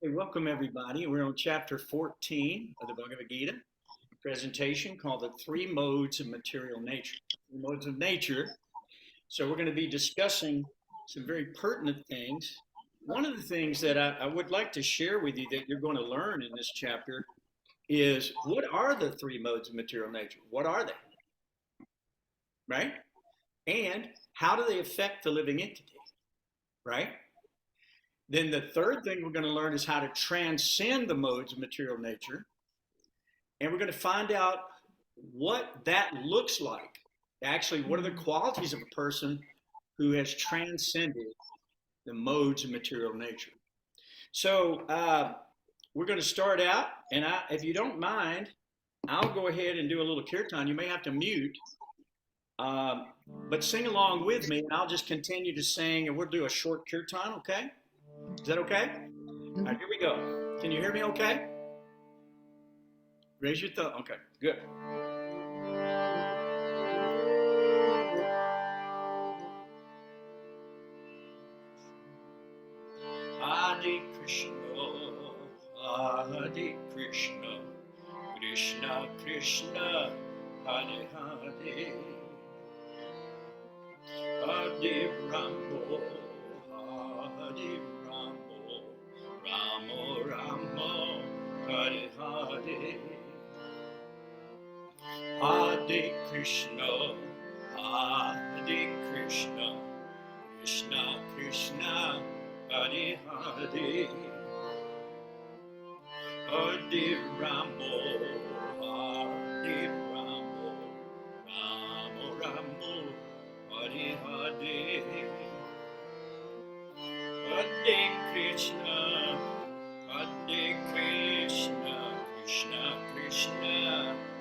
Hey, welcome everybody. We're on chapter 14 of the Bhagavad-gītā, a presentation called The Three Modes of Material Nature. Three modes of nature. So we're going to be discussing some very pertinent things. One of the things that I would like to share with you that you're going to learn in this chapter is what are the three modes of material nature? What are they? Right? And how do they affect the living entity? Right? Then the third thing we're going to learn is how to transcend the modes of material nature. And we're going to find out what that looks like. Actually, what are the qualities of a person who has transcended the modes of material nature? So we're going to start out, and if you don't mind, I'll go ahead and do a little kirtan. You may have to mute, but sing along with me, and I'll just continue to sing, and we'll do a short kirtan, okay? Is that okay? All right, here we go. Can you hear me okay? Raise your thumb. Okay, good. Hare Krishna, Hare Krishna, Krishna Krishna, Hare Hare, Hare Ramo, Hare Ramo, Ramo Ramo, Hare Hare, Hare Krishna, Hare Krishna, Krishna Krishna, Hare Hare, Hare Ramo, Hare Ramo, Ramo Ramo, Hare Hare, Hare Krishna, Hare Krishna, Krishna Krishna,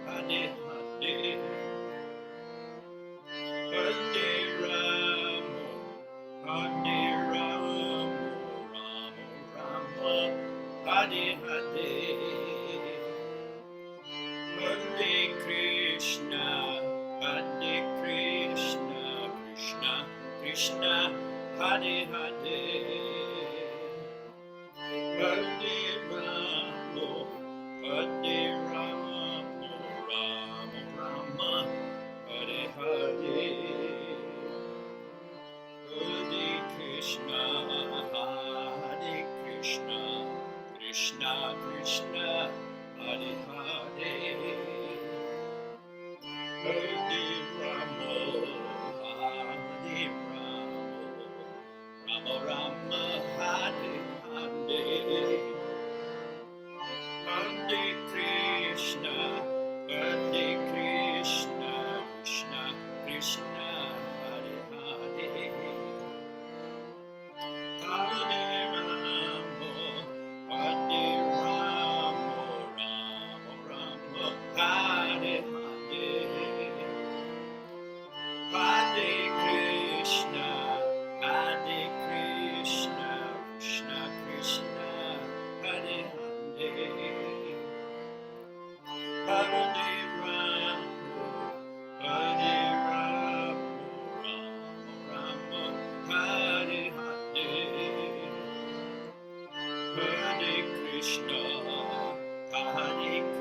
Hare Hare, Hare Ramo, Hare Ramo, Ramo Ramo, Hare Hare, Hare Krishna, Hare Krishna, Krishna Krishna, Hare Hare, Hare Ramo, Hare Ramo, Ramo Rama, Hare Hare, Hare Krishna, Hare Krishna, Krishna Krishna, Hare Hare, Hare Ramo, Hare Ramo, Ramo Rama, Hare Hare, Hare Krishna, Hare Krishna, Krishna Krishna, Hare Hare, Hare Ramo, Hare Ramo, Ramo Ramo, Hare Hare, Hare Krishna, Hare Krishna, Krishna Krishna, Hare Hare, Hare Ramo, Hare Ramo, Ramo Ramo, Hare Hare, Hare Krishna, Hare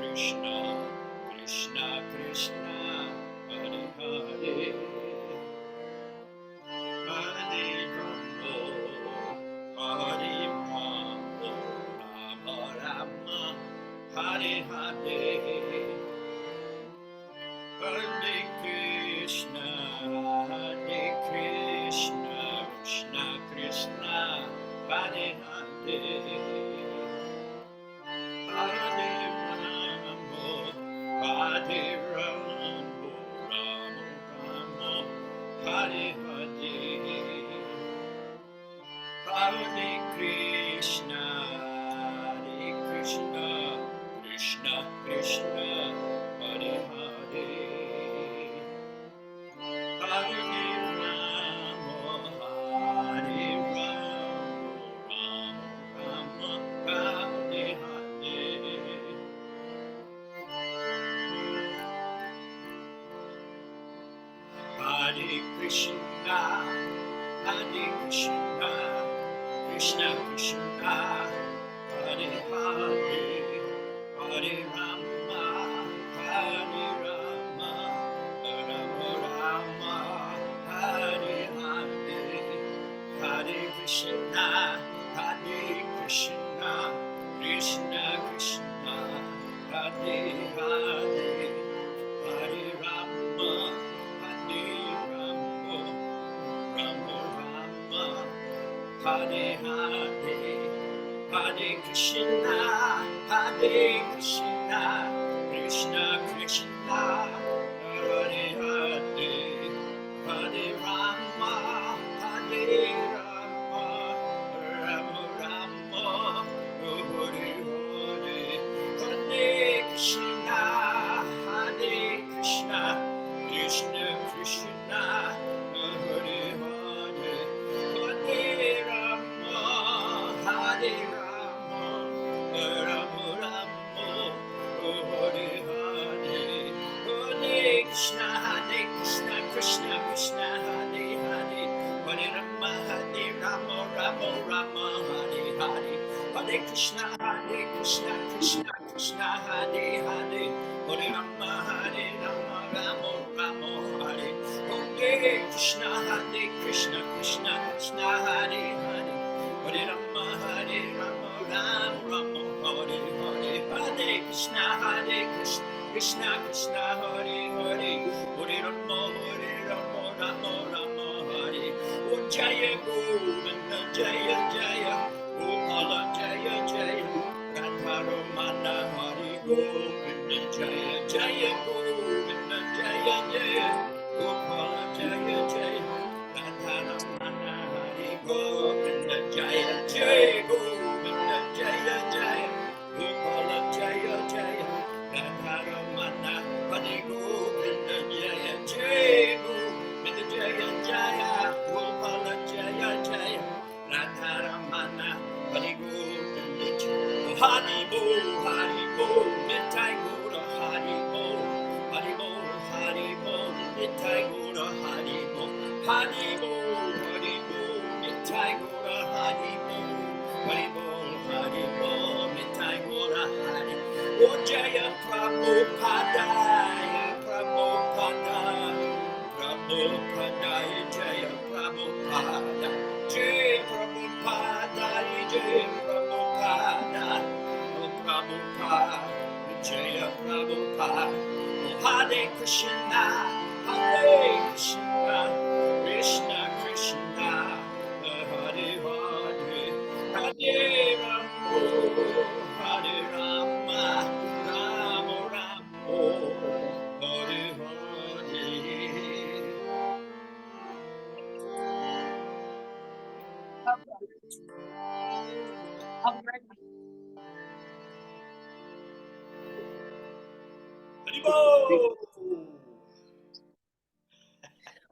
Krishna, Krishna Krishna, Hare Hare, Hare Ramo, Hare Ramo, Rama Rama, Hare Hare, Hare Krishna, Hare Krishna, Krishna Krishna, Hare Hare, Hare Ramo, Hare Ramo, Ramo Ramo, Hare Hare, Hare Krishna, Hare Krishna, Krishna Krishna, Hare Hare, Hare Ramo, Hare Ramo, Ramo Ramo, Hare Hare, Hare Krishna, Hare Krishna, Krishna Krishna,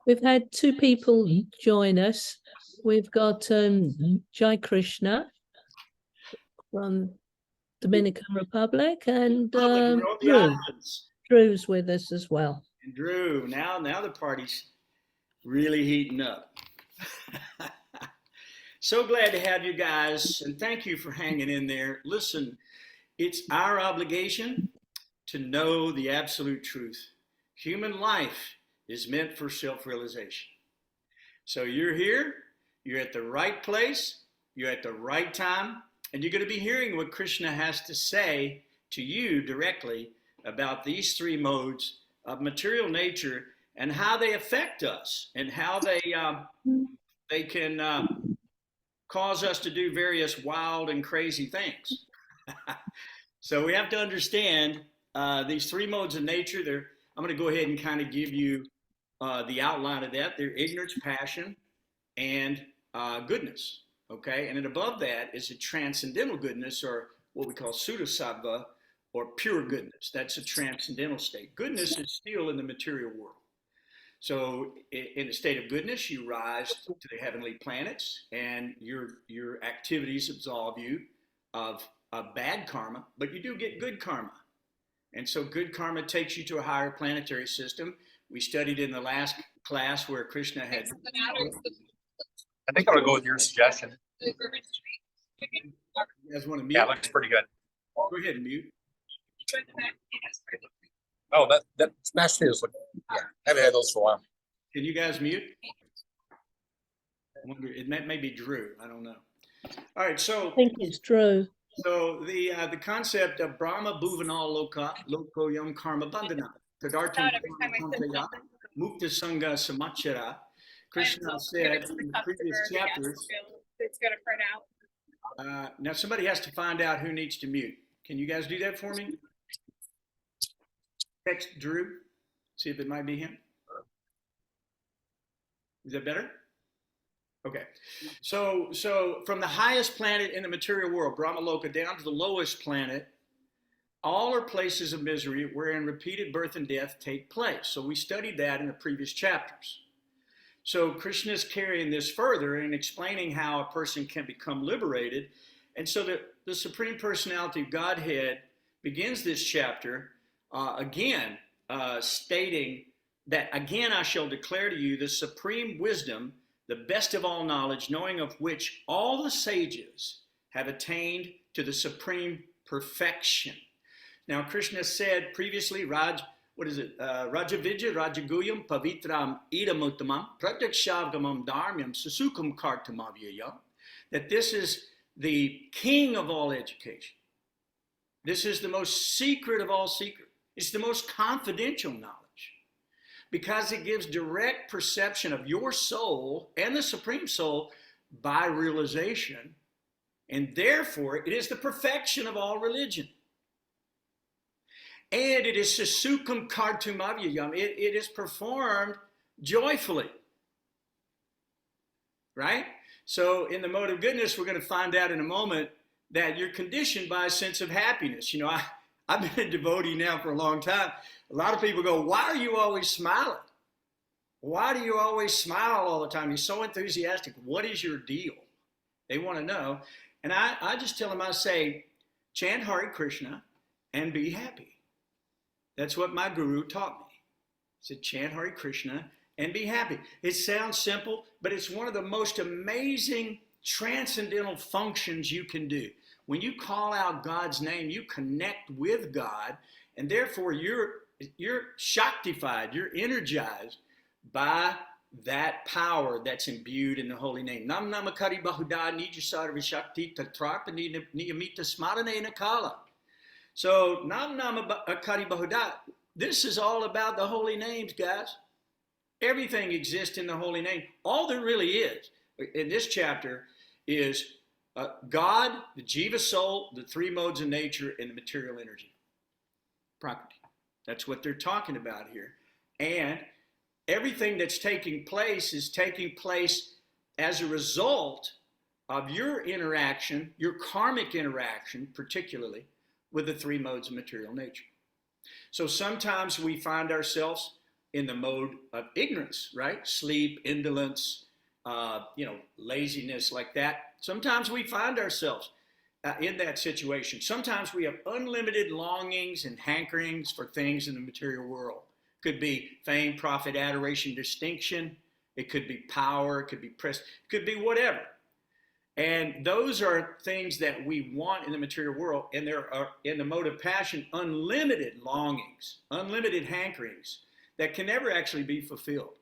We've had two people join us. We've got Jai Krishna from Dominican Republic and Drew's with us as well. And Drew, now the party's really heating up. So glad to have you guys, and thank you for hanging in there. Listen, it's our obligation to know the absolute truth. Human life is meant for self-realization. So you're here, you're at the right place, you're at the right time, and you're going to be hearing what Krishna has to say to you directly about these three modes of material nature and how they affect us and how they can cause us to do various wild and crazy things. So we have to understand these three modes of nature. I'm going to go ahead and kind of give you the outline of that. They're ignorance, passion, and goodness. Okay, and then above that is a transcendental goodness, or what we call Sudasattva, or pure goodness. That's a transcendental state. Goodness is still in the material world. So in a state of goodness, you rise to the heavenly planets, and your activities absolve you of bad karma, but you do get good karma. And so good karma takes you to a higher planetary system. We studied in the last class where Krishna had... I think I would go with your suggestion. You guys want to mute? Yeah, it looks pretty good. Go ahead and mute. Oh, that smash is looking. Yeah, I haven't had those for a while. Can you guys mute? I wonder, it may be Drew. I don't know. All right, so I think it's Drew. So the concept of Brahma Bhuvanal Loko Yam Karma Bandhana Tadartam Mukta Sangha Samachara. Krishna said in the previous chapters. It's going to print out. Now somebody has to find out who needs to mute. Can you guys do that for me? Text Drew. See if it might be him. Is that better? Okay, so from the highest planet in the material world, Brahmaloka, down to the lowest planet, all are places of misery wherein repeated birth and death take place. So we studied that in the previous chapters. So Krishna is carrying this further and explaining how a person can become liberated. And so the Supreme Personality of Godhead begins this chapter again stating that, again, I shall declare to you the supreme wisdom, the best of all knowledge, knowing of which all the sages have attained to the supreme perfection. Now, Krishna said previously, Rajavidya, Rajaguyam, Pavitram, Idamuttamam, Pratyakshavagamam Dharmyam, Susukam Kartamavyayam, that this is the king of all education. This is the most secret of all secret. It's the most confidential knowledge, because it gives direct perception of your soul and the Supreme Soul by realization, and therefore it is the perfection of all religion. And it is Susukam Kartumavyayam. It is performed joyfully, right? So in the mode of goodness, we're going to find out in a moment that you're conditioned by a sense of happiness. You know, I've been a devotee now for a long time. A lot of people go, why are you always smiling? Why do you always smile all the time? You're so enthusiastic. What is your deal? They want to know. And I just tell them, I say, chant Hare Krishna and be happy. That's what my guru taught me. He said, chant Hare Krishna and be happy. It sounds simple, but it's one of the most amazing transcendental functions you can do. When you call out God's name, you connect with God, and therefore you're shaktified, you're energized by that power that's imbued in the holy name. Nam namakari bahuda nijasarva shakti tatrapani niyamita smarane nakala. So nam namakari bahuda, this is all about the holy names, guys. Everything exists in the holy name. All there really is in this chapter is God, the Jiva soul, the three modes of nature, and the material energy. Property. That's what they're talking about here. And everything that's taking place is taking place as a result of your interaction, your karmic interaction, particularly with the three modes of material nature. So sometimes we find ourselves in the mode of ignorance, right? Sleep, indolence, laziness like that. Sometimes we find ourselves in that situation. Sometimes we have unlimited longings and hankerings for things in the material world. Could be fame, profit, adoration, distinction. It could be power. It could be prestige. It could be whatever. And those are things that we want in the material world. And there are, in the mode of passion, unlimited longings, unlimited hankerings that can never actually be fulfilled.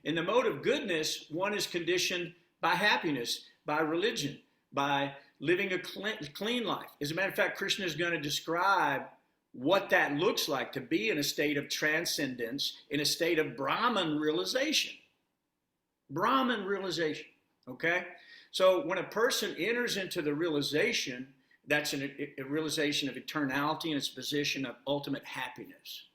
In the mode of goodness, one is conditioned by happiness, by religion, by living a clean life. As a matter of fact, Krishna is going to describe what that looks like to be in a state of transcendence, in a state of Brahman realization. Brahman realization, okay? So when a person enters into the realization, that's a realization of eternality and its position of ultimate happiness.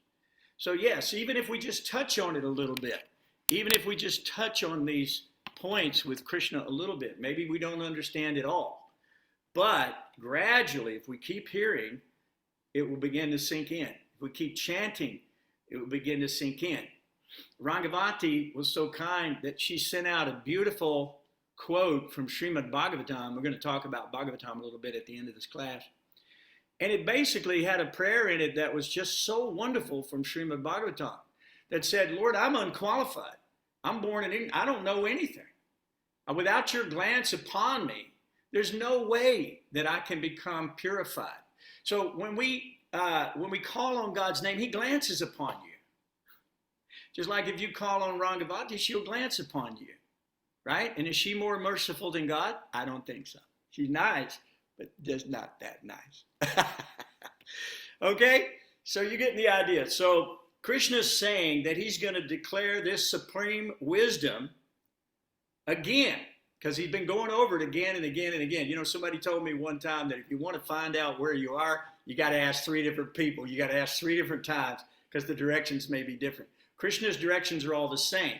So yes, even if we just touch on it a little bit, even if we just touch on these points with Krishna a little bit, maybe we don't understand it all. But gradually, if we keep hearing, it will begin to sink in. If we keep chanting, it will begin to sink in. Rangavati was so kind that she sent out a beautiful quote from Srimad Bhagavatam. We're going to talk about Bhagavatam a little bit at the end of this class. And it basically had a prayer in it that was just so wonderful from Srimad Bhagavatam that said, Lord, I'm unqualified. I'm born in England. I don't know anything. Without your glance upon me, There's no way that I can become purified. So when we call on God's name, he glances upon you. Just like if you call on Rangavati, she'll glance upon you, right? And is she more merciful than God? I don't think so. She's nice, but just not that nice. Okay, so you're getting the idea. So Krishna's saying that he's going to declare this supreme wisdom again, because he's been going over it again and again and again. You know, somebody told me one time that if you want to find out where you are, you got to ask 3 different people. You got to ask 3 different times because the directions may be different. Krishna's directions are all the same,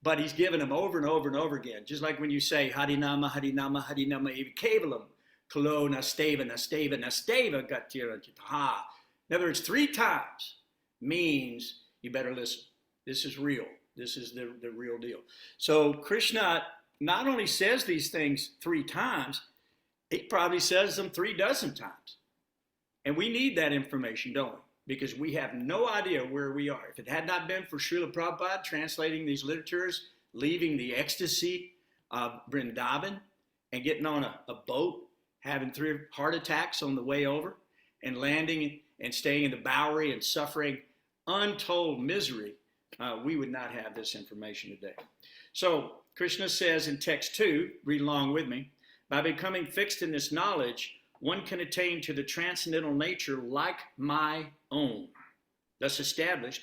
but he's given them over and over and over again. Just like when you say, Harinama, Harinama, Harinama, Evi Kevalam, Kalo, Nasteva, Nasteva, Nasteva, Gatira, Ha. In other words, 3 times means you better listen. This is real. This is the real deal. So Krishna not only says these things 3 times, he probably says them 3 dozen times. And we need that information, don't we? Because we have no idea where we are. If it had not been for Srila Prabhupada translating these literatures, leaving the ecstasy of Vrindavan and getting on a boat, having 3 heart attacks on the way over, and landing and staying in the Bowery and suffering untold misery, we would not have this information today. So Krishna says in text 2, read along with me, by becoming fixed in this knowledge, one can attain to the transcendental nature like my own. Thus established,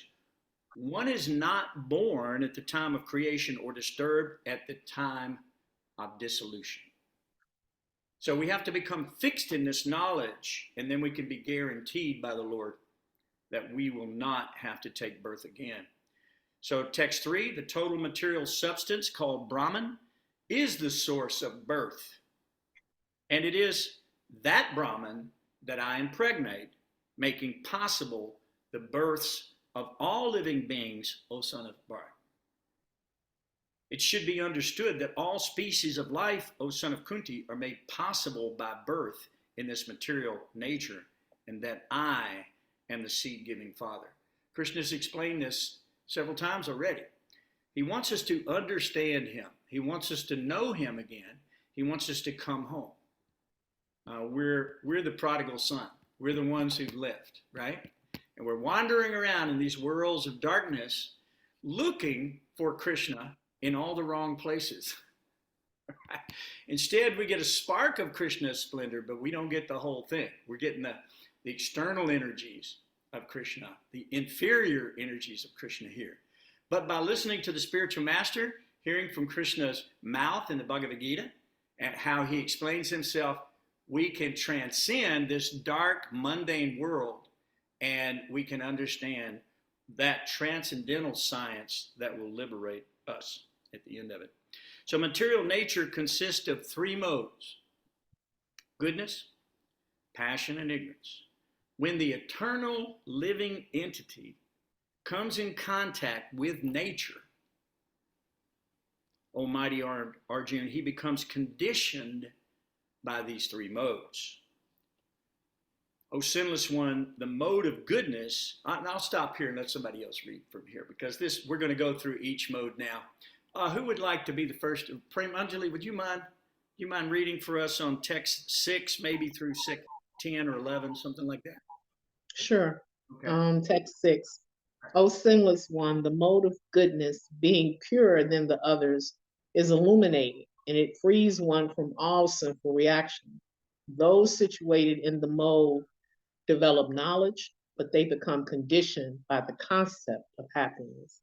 one is not born at the time of creation or disturbed at the time of dissolution. So we have to become fixed in this knowledge, and then we can be guaranteed by the Lord that we will not have to take birth again. So text 3, the total material substance called Brahman is the source of birth. And it is that Brahman that I impregnate, making possible the births of all living beings, O son of Bharath. It should be understood that all species of life, O son of Kunti, are made possible by birth in this material nature, and that I am the seed-giving Father. Krishna's explained this several times already. He wants us to understand him. He wants us to know him again. He wants us to come home. We're the prodigal son. We're the ones who've left, right? And we're wandering around in these worlds of darkness looking for Krishna in all the wrong places. Instead, we get a spark of Krishna's splendor, but we don't get the whole thing. We're getting the external energies of Krishna, the inferior energies of Krishna here. But by listening to the spiritual master, hearing from Krishna's mouth in the Bhagavad-gītā, and how he explains himself, we can transcend this dark, mundane world, and we can understand that transcendental science that will liberate us at the end of it. So material nature consists of 3 modes: goodness, passion, and ignorance. When the eternal living entity comes in contact with nature, Almighty Arjuna, he becomes conditioned by these 3 modes. O sinless one, the mode of goodness, and I'll stop here and let somebody else read from here, because we're going to go through each mode now. Who would like to be the first? Prem Anjali, would you mind reading for us on text 6, maybe through 10 or 11, something like that? Sure. Okay. Text 6. O sinless one, the mode of goodness, being purer than the others, is illuminated, and it frees one from all sinful reaction. Those situated in the mode develop knowledge, but they become conditioned by the concept of happiness.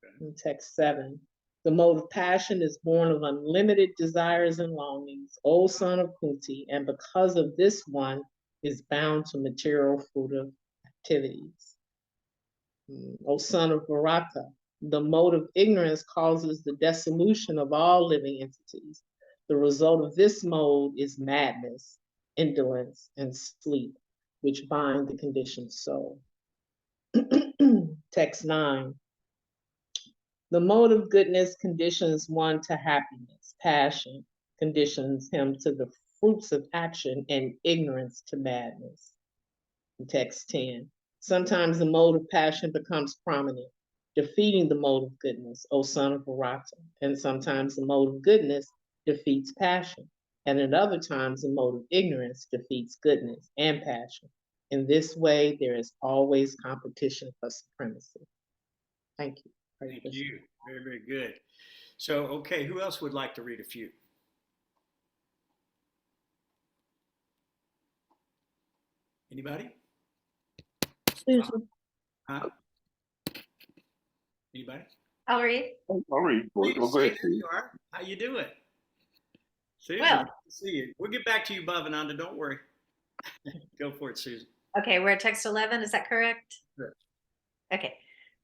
Okay. In text 7. The mode of passion is born of unlimited desires and longings, O son of Kunti, and because of this one is bound to material fruitive activities. O son of Bharata, the mode of ignorance causes the dissolution of all living entities. The result of this mode is madness, indolence, and sleep, which bind the conditioned soul. Text 9. The mode of goodness conditions one to happiness. Passion conditions him to the fruits of action, and ignorance to madness. Text 10. Sometimes the mode of passion becomes prominent, defeating the mode of goodness, O son of Bharata, and sometimes the mode of goodness defeats passion, and at other times the mode of ignorance defeats goodness and passion. In this way, there is always competition for supremacy. Thank you. Hare Thank Krishna. you. Very, very good. So, okay, who else would like to read a few? Anybody? Susan. Huh? Anybody? I'll read. I'll read. Please, Well, go say ahead. there you are. How you doing? Susan, Well. good to see you. We'll get back to you, Bhavananda. Don't worry. Go for it, Susan. Okay, we're at text 11, is that correct? Correct. Okay.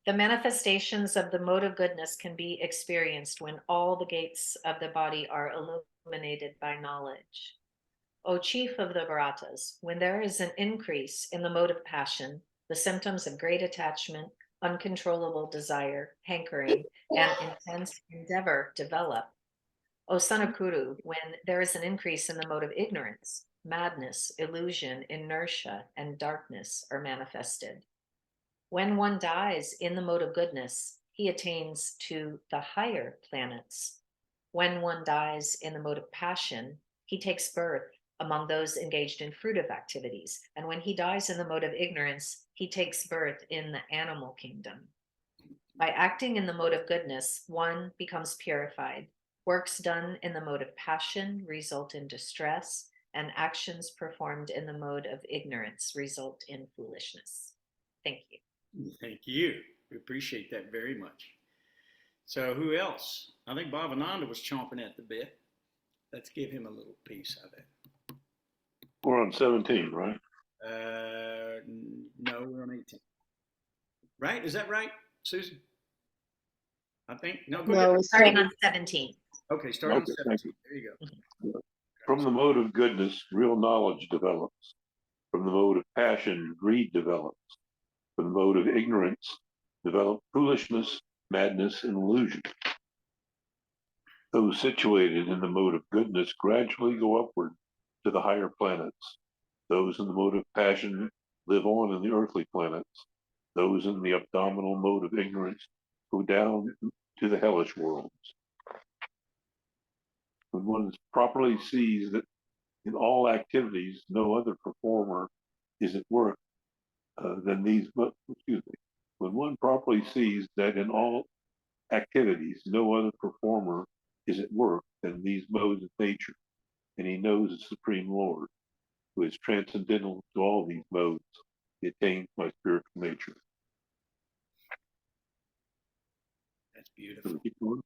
The manifestations of the mode of goodness can be experienced when all the gates of the body are illuminated by knowledge. O chief of the Bharatas, when there is an increase in the mode of passion, the symptoms of great attachment, uncontrollable desire, hankering, and intense endeavor develop. O son of Kuru, when there is an increase in the mode of ignorance, madness, illusion, inertia, and darkness are manifested. When one dies in the mode of goodness, he attains to the higher planets. When one dies in the mode of passion, he takes birth among those engaged in fruitive activities. And when he dies in the mode of ignorance, he takes birth in the animal kingdom. By acting in the mode of goodness, one becomes purified. Works done in the mode of passion result in distress, and actions performed in the mode of ignorance result in foolishness. Thank you. Thank you. We appreciate that very much. So, who else? I think Bhavananda was chomping at the bit. Let's give him a little piece of it. We're on 17, right? No, we're on 18. Right? Is that right, Susan? I think. No, go No, ahead. it's Starting on 17. Okay, start on Okay, 17. thank you. There you go. From the mode of goodness, real knowledge develops. From the mode of passion, greed develops. From the mode of ignorance, develop foolishness, madness, and illusion. Those situated in the mode of goodness gradually go upward to the higher planets. Those in the mode of passion live on in the earthly planets. Those in the abdominal mode of ignorance go down to the hellish worlds. When one properly sees that in all activities no other performer is at work, when one properly sees that in all activities no other performer is at work than these modes of nature, and he knows the Supreme Lord, who is transcendental to all these modes, he attains my spiritual nature. That's beautiful. Keep going.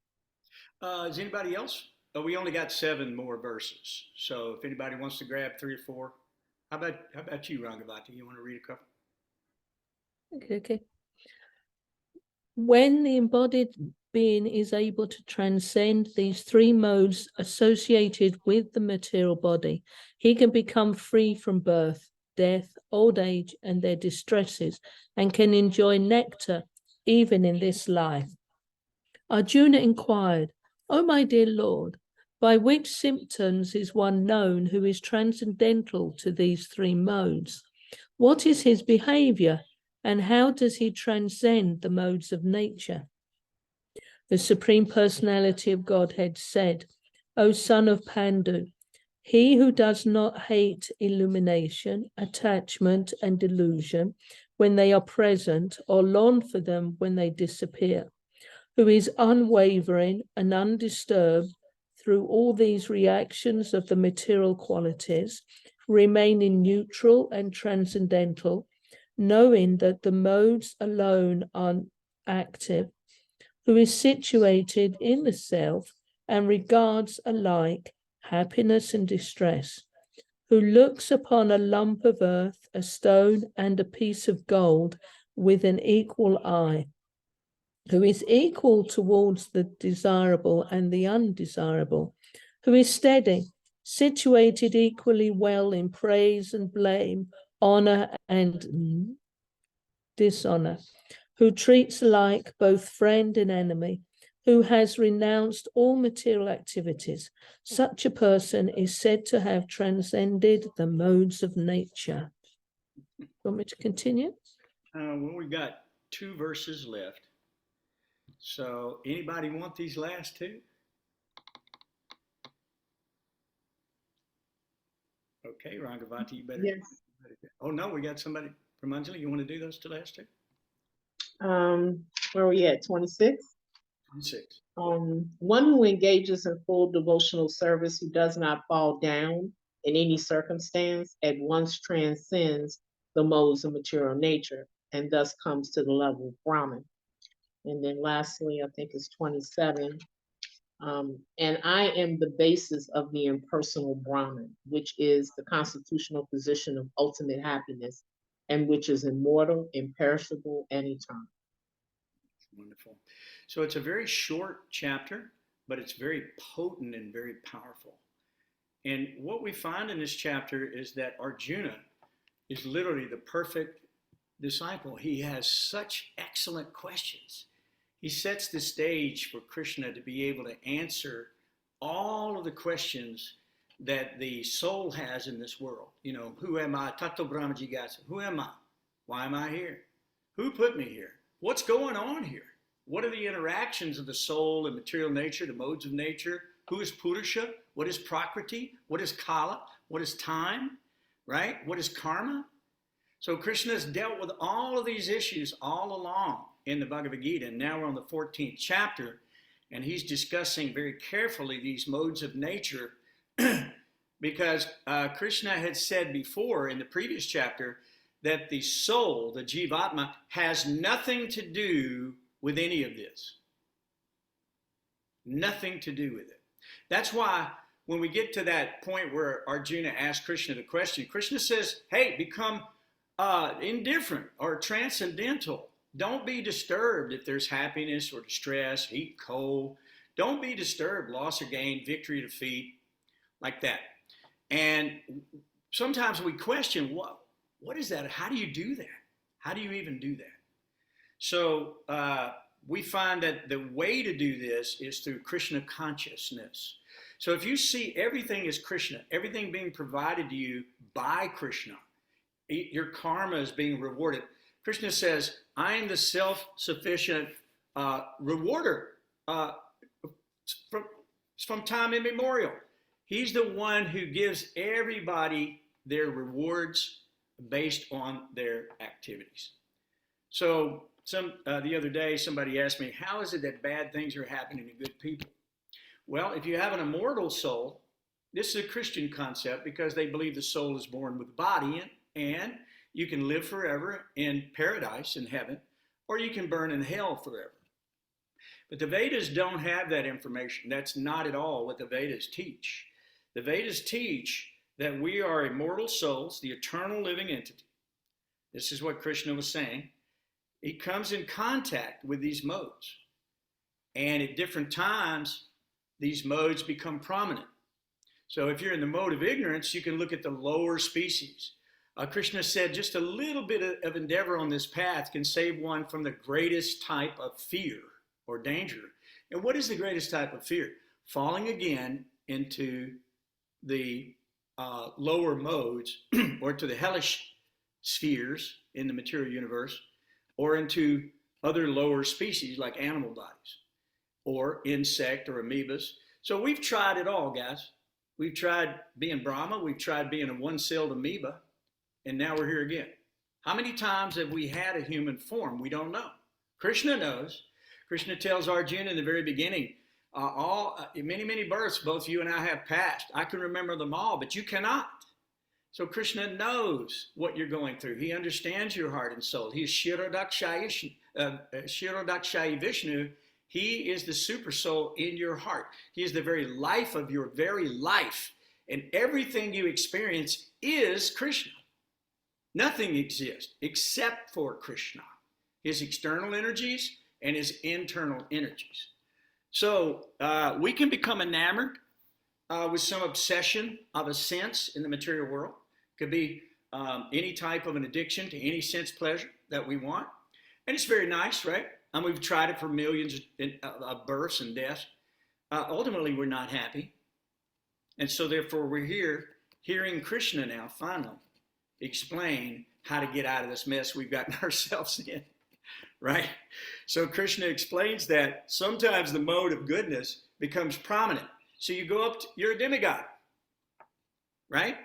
Is anybody else? Oh, we only got 7 more verses. So if anybody wants to grab 3 or 4, how about you, Rangavati? You want to read a couple? Okay. When the embodied being is able to transcend these 3 modes associated with the material body, he can become free from birth, death, old age, and their distresses, and can enjoy nectar even in this life. Arjuna inquired, "O my dear Lord, by which symptoms is one known who is transcendental to these 3 modes? What is his behavior, and how does he transcend the modes of nature?" The Supreme Personality of Godhead said, "O son of Pandu, he who does not hate illumination, attachment, and delusion when they are present, or long for them when they disappear, who is unwavering and undisturbed through all these reactions of the material qualities, remaining neutral and transcendental, knowing that the modes alone are active, who is situated in the self and regards alike happiness and distress, who looks upon a lump of earth, a stone, and a piece of gold with an equal eye, who is equal towards the desirable and the undesirable, who is steady, situated equally well in praise and blame, honor and dishonor, who treats alike both friend and enemy, who has renounced all material activities. Such a person is said to have transcended the modes of nature. Want me to continue? Well, we've got 2 verses left. So anybody want these last 2? Okay, Rangavati, you better. Yes. Oh no, we got somebody from Anjali. You want to do those two last two? Where are we at? 26? 26. One who engages in full devotional service, who does not fall down in any circumstance, at once transcends the modes of material nature and thus comes to the level of Brahman. And then lastly, I think it's 27. And I am the basis of the impersonal Brahman, which is the constitutional position of ultimate happiness, and which is immortal, imperishable, and eternal. Wonderful. So it's a very short chapter, but it's very potent and very powerful. And what we find in this chapter is that Arjuna is literally the perfect disciple. He has such excellent questions. He sets the stage for Krishna to be able to answer all of the questions that the soul has in this world. You know, who am I? Tato Brahma Jigasa. Who am I? Why am I here? Who put me here? What's going on here? What are the interactions of the soul and material nature, the modes of nature? Who is Purusha? What is Prakriti? What is Kala? What is time? Right? What is karma? So Krishna has dealt with all of these issues all along in the Bhagavad-gītā. And now we're on the 14th chapter, and he's discussing very carefully these modes of nature because Krishna had said before in the previous chapter that the soul, the Jivatma, has nothing to do with any of this. Nothing to do with it. That's why when we get to that point where Arjuna asks Krishna the question, Krishna says, hey, become indifferent or transcendental. Don't be disturbed if there's happiness or distress, heat, cold. Don't be disturbed, loss or gain, victory, defeat, like that. And sometimes we question, what is that? How do you do that? How do you even do that? So we find that the way to do this is through Krishna consciousness. So if you see everything as Krishna, everything being provided to you by Krishna, your karma is being rewarded. Krishna says, I am the self-sufficient rewarder from time immemorial. He's the one who gives everybody their rewards based on their activities. So the other day, somebody asked me, how is it that bad things are happening to good people? Well, if you have an immortal soul, this is a Christian concept because they believe the soul is born with body and you can live forever in paradise in heaven, or you can burn in hell forever. But the Vedas don't have that information. That's not at all what the Vedas teach. The Vedas teach that we are immortal souls, the eternal living entity. This is what Krishna was saying. He comes in contact with these modes. And at different times, these modes become prominent. So if you're in the mode of ignorance, you can look at the lower species. Krishna said just a little bit of endeavor on this path can save one from the greatest type of fear or danger. And what is the greatest type of fear? Falling again into the lower modes or to the hellish spheres in the material universe or into other lower species like animal bodies or insect or amoebas. So we've tried it all, guys. We've tried being Brahma. We've tried being a one-celled amoeba. And now we're here again. How many times have we had a human form? We don't know. Krishna knows. Krishna tells Arjuna in the very beginning, many births both you and I have passed. I can remember them all, but you cannot. So Krishna knows what you're going through. He understands your heart and soul. He is Shirodakshayi Vishnu. He is the super soul in your heart. He is the very life of your very life. And everything you experience is Krishna. Nothing exists except for Krishna, his external energies and his internal energies. So we can become enamored with some obsession of a sense in the material world. It could be any type of an addiction to any sense pleasure that we want. And it's very nice, right? And we've tried it for millions of births and deaths. Ultimately, we're not happy. And so therefore, we're here hearing Krishna now, finally, explain how to get out of this mess we've gotten ourselves in, right? So Krishna explains that sometimes the mode of goodness becomes prominent. So you go up, you're a demigod, right?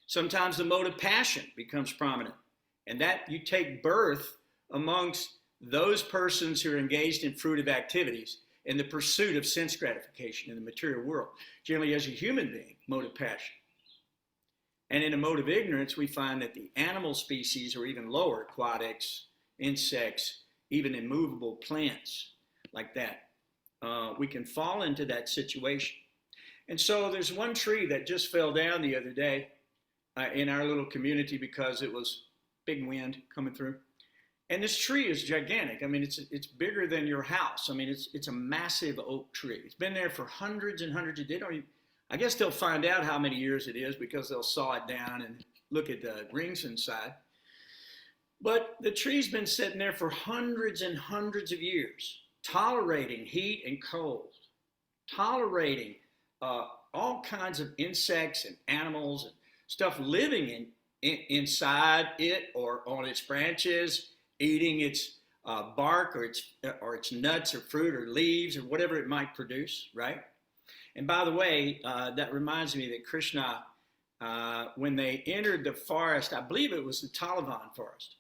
Sometimes the mode of passion becomes prominent, and that you take birth amongst those persons who are engaged in fruitive activities in the pursuit of sense gratification in the material world, generally as a human being, mode of passion. And in a mode of ignorance, we find that the animal species are even lower, aquatics, insects, even immovable plants like that. We can fall into that situation. And so there's one tree that just fell down the other day in our little community because it was big wind coming through. And this tree is gigantic. I mean, it's bigger than your house. I mean, it's a massive oak tree. It's been there for hundreds and hundreds of years. I guess they'll find out how many years it is because they'll saw it down and look at the rings inside. But the tree's been sitting there for hundreds and hundreds of years, tolerating heat and cold, tolerating all kinds of insects and animals and stuff living inside it or on its branches, eating its bark or its nuts or fruit or leaves or whatever it might produce, right? And by the way, that reminds me that Krishna, when they entered the forest, I believe it was the Talavan forest,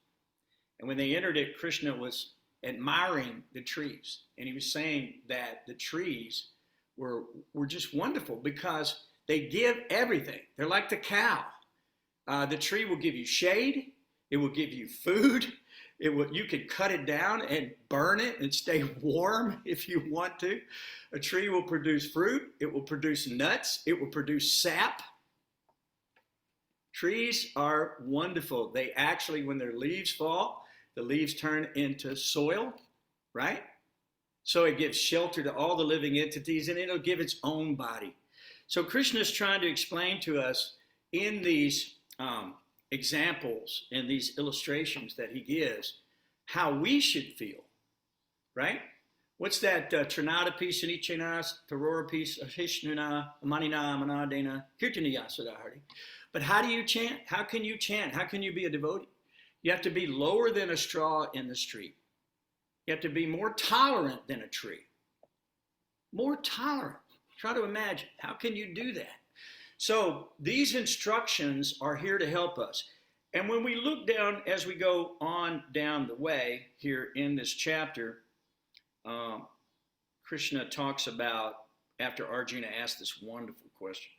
and when they entered it, Krishna was admiring the trees, and he was saying that the trees were just wonderful because they give everything. They're like the cow. The tree will give you shade. It will give you food. You can cut it down and burn it and stay warm if you want to. A tree will produce fruit. It will produce nuts. It will produce sap. Trees are wonderful. They actually, when their leaves fall, the leaves turn into soil, right? So it gives shelter to all the living entities, and it'll give its own body. So Krishna is trying to explain to us in these examples, in these illustrations that he gives, how we should feel, right? What's that? Trinada piece, Sanichena, Tarora piece, Hishnuna, Manina, Manadena, Kirtaniya Sadahari. But how do you chant? How can you chant? How can you be a devotee? You have to be lower than a straw in the street. You have to be more tolerant than a tree. More tolerant. Try to imagine. How can you do that? So these instructions are here to help us. And when we look down, as we go on down the way here in this chapter, Krishna talks about, after Arjuna asked this wonderful question,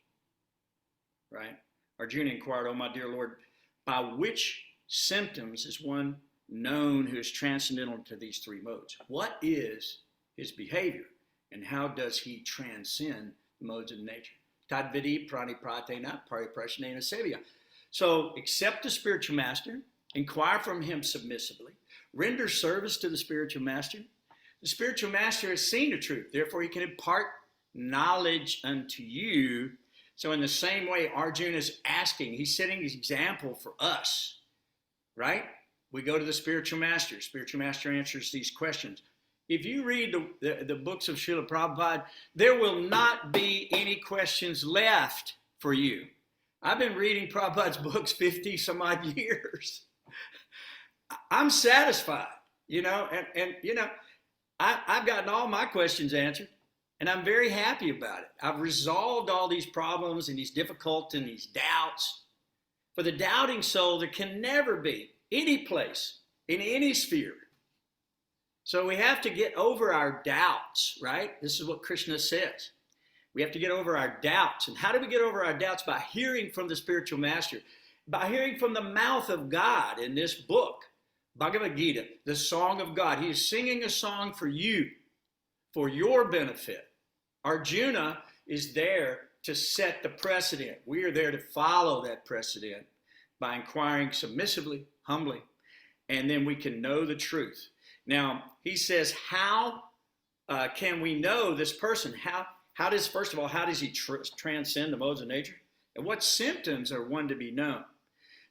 right? Arjuna inquired, "Oh, my dear Lord, by which symptoms is one known who is transcendental to these three modes? What is his behavior, and how does he transcend the modes of nature?" Tadvidi pranipratena pariprashanena sevya. So accept the spiritual master, inquire from him submissively, render service to the spiritual master. The spiritual master has seen the truth, therefore he can impart knowledge unto you. So in the same way, Arjuna is asking, he's setting the example for us, right? We go to the spiritual master. Spiritual master answers these questions. If you read the books of Srila Prabhupada, there will not be any questions left for you. I've been reading Prabhupada's books 50 some odd years. I'm satisfied, and I've gotten all my questions answered, and I'm very happy about it. I've resolved all these problems and these difficulties and these doubts. For the doubting soul, there can never be any place in any sphere. So we have to get over our doubts, right? This is what Krishna says. We have to get over our doubts. And how do we get over our doubts? By hearing from the spiritual master, by hearing from the mouth of God in this book, Bhagavad-gītā, the song of God. He is singing a song for you, for your benefit. Arjuna is there to set the precedent. We are there to follow that precedent by inquiring submissively, humbly, and then we can know the truth. Now, he says, how can we know this person? How does he transcend the modes of nature? And what symptoms are one to be known?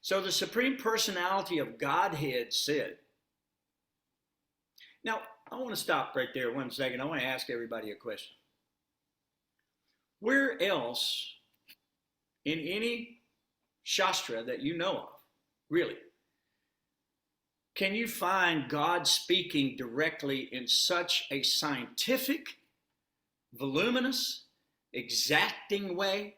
So the Supreme Personality of Godhead said. Now, I want to stop right there 1 second. I want to ask everybody a question. Where else in any Shastra that you know of, really, can you find God speaking directly in such a scientific, voluminous, exacting way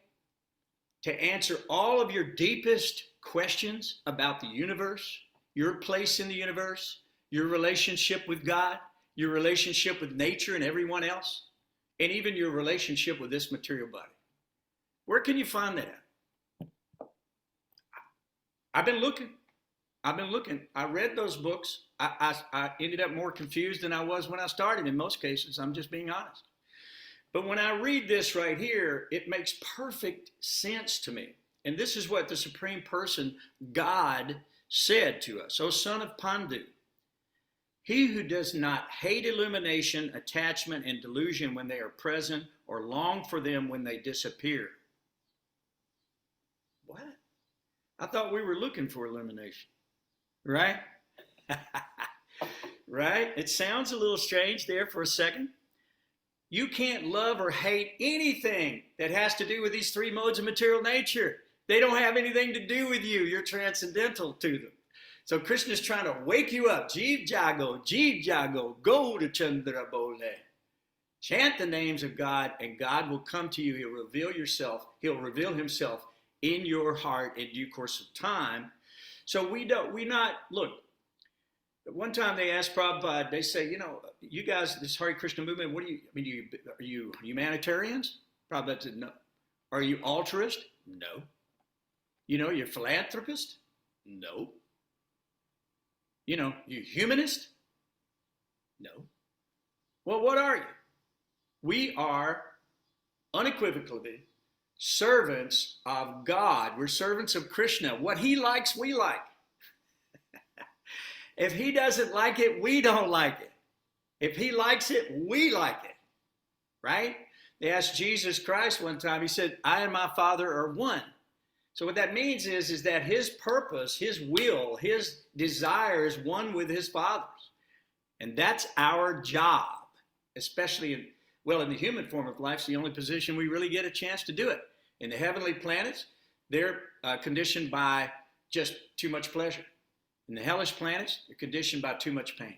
to answer all of your deepest questions about the universe, your place in the universe, your relationship with God, your relationship with nature and everyone else, and even your relationship with this material body. Where can you find that? I've been looking. I read those books. I ended up more confused than I was when I started in most cases. I'm just being honest. But when I read this right here, it makes perfect sense to me. And this is what the Supreme Person, God, said to us. O son of Pandu, he who does not hate illumination, attachment, and delusion when they are present, or long for them when they disappear. What? I thought we were looking for illumination, right? Right? It sounds a little strange there for a second. You can't love or hate anything that has to do with these three modes of material nature. They don't have anything to do with you. You're transcendental to them. So Krishna is trying to wake you up. Jeev Jago, go to Chandra Bole. Chant the names of God and God will come to you. He'll reveal himself in your heart in due course of time. So look, one time they asked Prabhupada, they say, you guys, this Hare Krishna movement, are you humanitarians? Prabhupada said, no. Are you altruist? No. You're philanthropist? No. You humanist? No. Well, what are you? We are unequivocally servants of God. We're servants of Krishna. What he likes, we like. If he doesn't like it, we don't like it. If he likes it, we like it. Right? They asked Jesus Christ one time, he said, I and my Father are one. So what that means is that his purpose, his will, his desire is one with his Father's. And that's our job, especially in the human form of life, it's the only position we really get a chance to do it. In the heavenly planets, they're conditioned by just too much pleasure. In the hellish planets, they're conditioned by too much pain.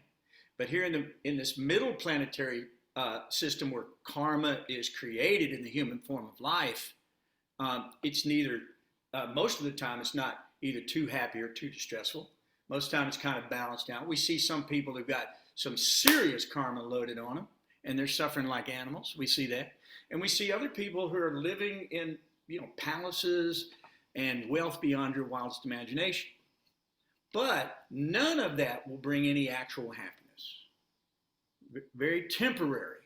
But here in this middle planetary system where karma is created in the human form of life, it's neither, most of the time, it's not either too happy or too distressful. Most of the time, it's kind of balanced out. We see some people who've got some serious karma loaded on them, and they're suffering like animals. We see that. And we see other people who are living in, palaces and wealth beyond your wildest imagination. But none of that will bring any actual happiness. Very temporary.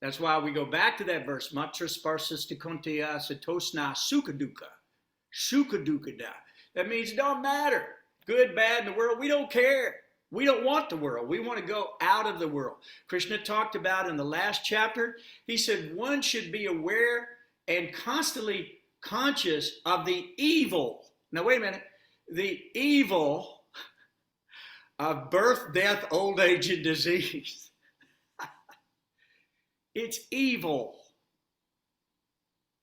That's why we go back to that verse, Matra sparsasti konteya satosna sukaduka. Sukadukada. That means it don't matter. Good, bad in the world, we don't care. We don't want the world. We want to go out of the world. Krishna talked about in the last chapter, he said one should be aware and constantly conscious of the evil. Now, wait a minute. The evil of birth, death, old age, and disease. It's evil.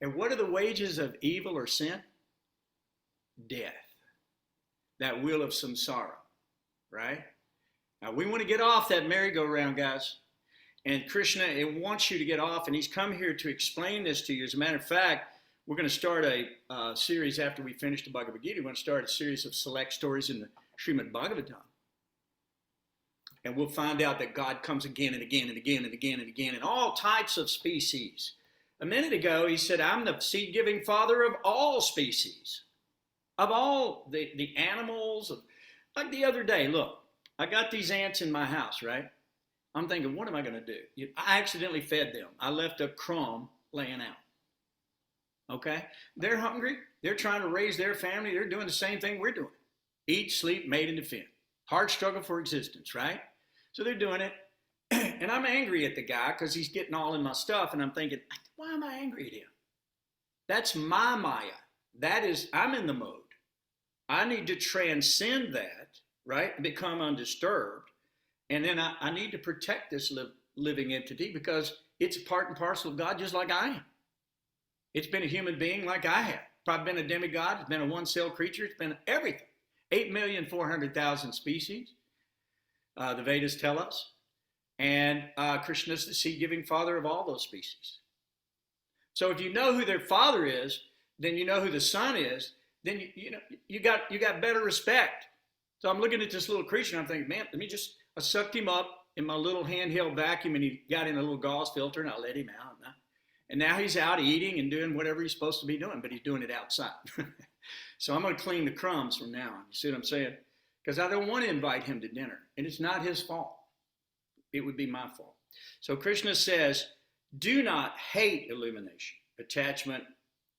And what are the wages of evil or sin? Death. That wheel of samsara, right? Now, we want to get off that merry-go-round, guys. And Krishna, it wants you to get off, and he's come here to explain this to you. As a matter of fact, we're going to start a series after we finish the Bhagavad-gītā. We're going to start a series of select stories in the Srimad Bhagavatam. And we'll find out that God comes again and again and again and again and again in all types of species. A minute ago, he said, I'm the seed-giving father of all species, of all the animals. Like the other day, look, I got these ants in my house, right? I'm thinking, what am I going to do? I accidentally fed them. I left a crumb laying out. Okay? They're hungry. They're trying to raise their family. They're doing the same thing we're doing. Eat, sleep, mate, and defend. Hard struggle for existence, right? So they're doing it. And I'm angry at the guy because he's getting all in my stuff. And I'm thinking, why am I angry at him? That's my Maya. I'm in the mode. I need to transcend that, right? And become undisturbed. And then I need to protect this living entity because it's a part and parcel of God just like I am. It's been a human being like I have. Probably been a demigod. It's been a one-cell creature. It's been everything. 8,400,000 species, the Vedas tell us. And Krishna is the seed-giving father of all those species. So if you know who their father is, then you know who the Son is, then you got better respect. So I'm looking at this little creature and I'm thinking, man, I sucked him up in my little handheld vacuum and he got in a little gauze filter and I let him out. And now he's out eating and doing whatever he's supposed to be doing, but he's doing it outside. So I'm going to clean the crumbs from now on. You see what I'm saying? Because I don't want to invite him to dinner. And it's not his fault. It would be my fault. So Krishna says, do not hate illumination, attachment,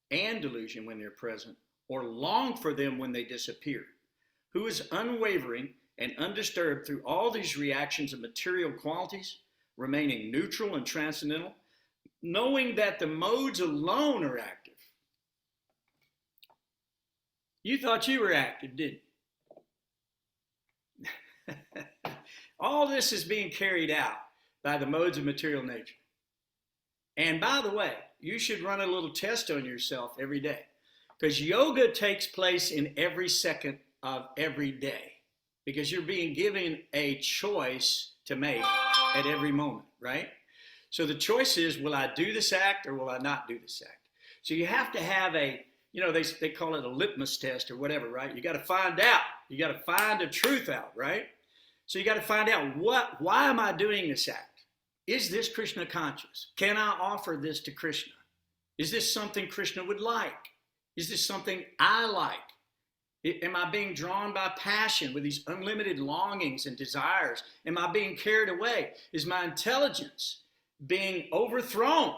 and delusion when they're present, or long for them when they disappear. Who is unwavering and undisturbed through all these reactions of material qualities, remaining neutral and transcendental, knowing that the modes alone are active. You thought you were active, didn't you? All this is being carried out by the modes of material nature. And by the way, you should run a little test on yourself every day, because yoga takes place in every second of every day, because you're being given a choice to make at every moment, right? So the choice is, will I do this act or will I not do this act? So you have to have a, they call it a litmus test or whatever, right? You got to find out. You got to find the truth out, right? So you got to find out why am I doing this act? Is this Krishna conscious? Can I offer this to Krishna? Is this something Krishna would like? Is this something I like? Am I being drawn by passion with these unlimited longings and desires? Am I being carried away? Is my intelligence being overthrown?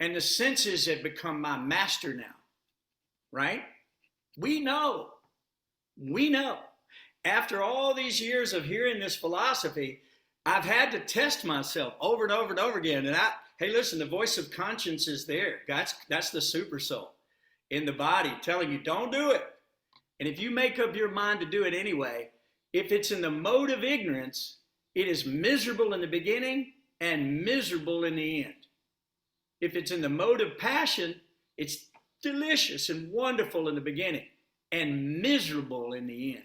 And the senses have become my master now, right? We know. After all these years of hearing this philosophy, I've had to test myself over and over and over again. And hey, listen, the voice of conscience is there. That's the super soul in the body telling you, don't do it. And if you make up your mind to do it anyway, if it's in the mode of ignorance, it is miserable in the beginning and miserable in the end. If it's in the mode of passion, it's delicious and wonderful in the beginning and miserable in the end.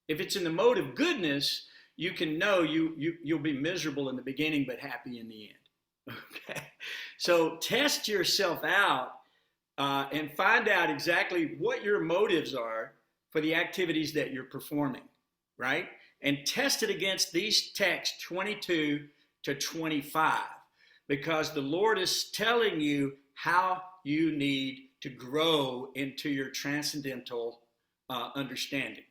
If it's in the mode of goodness, you can know you'll be miserable in the beginning but happy in the end. Okay, so test yourself out and find out exactly what your motives are for the activities that you're performing, right? And test it against these texts 22 to 25, because the Lord is telling you how you need to grow into your transcendental understanding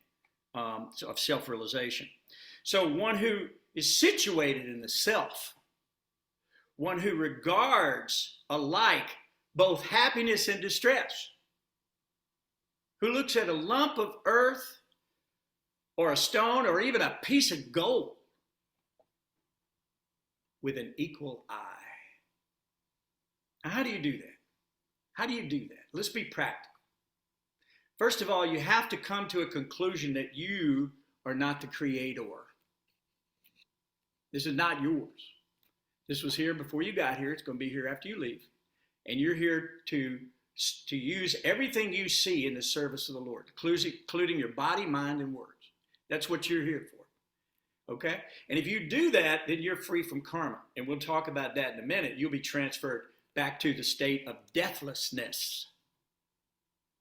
of self-realization. So one who is situated in the self, one who regards alike both happiness and distress, who looks at a lump of earth or a stone or even a piece of gold with an equal eye. Now, how do you do that? How do you do that? Let's be practical. First of all, you have to come to a conclusion that you are not the creator. This is not yours. This was here before you got here. It's going to be here after you leave. And you're here to use everything you see in the service of the Lord, including your body, mind, and words. That's what you're here for. Okay? And if you do that, then you're free from karma. And we'll talk about that in a minute. You'll be transferred back to the state of deathlessness,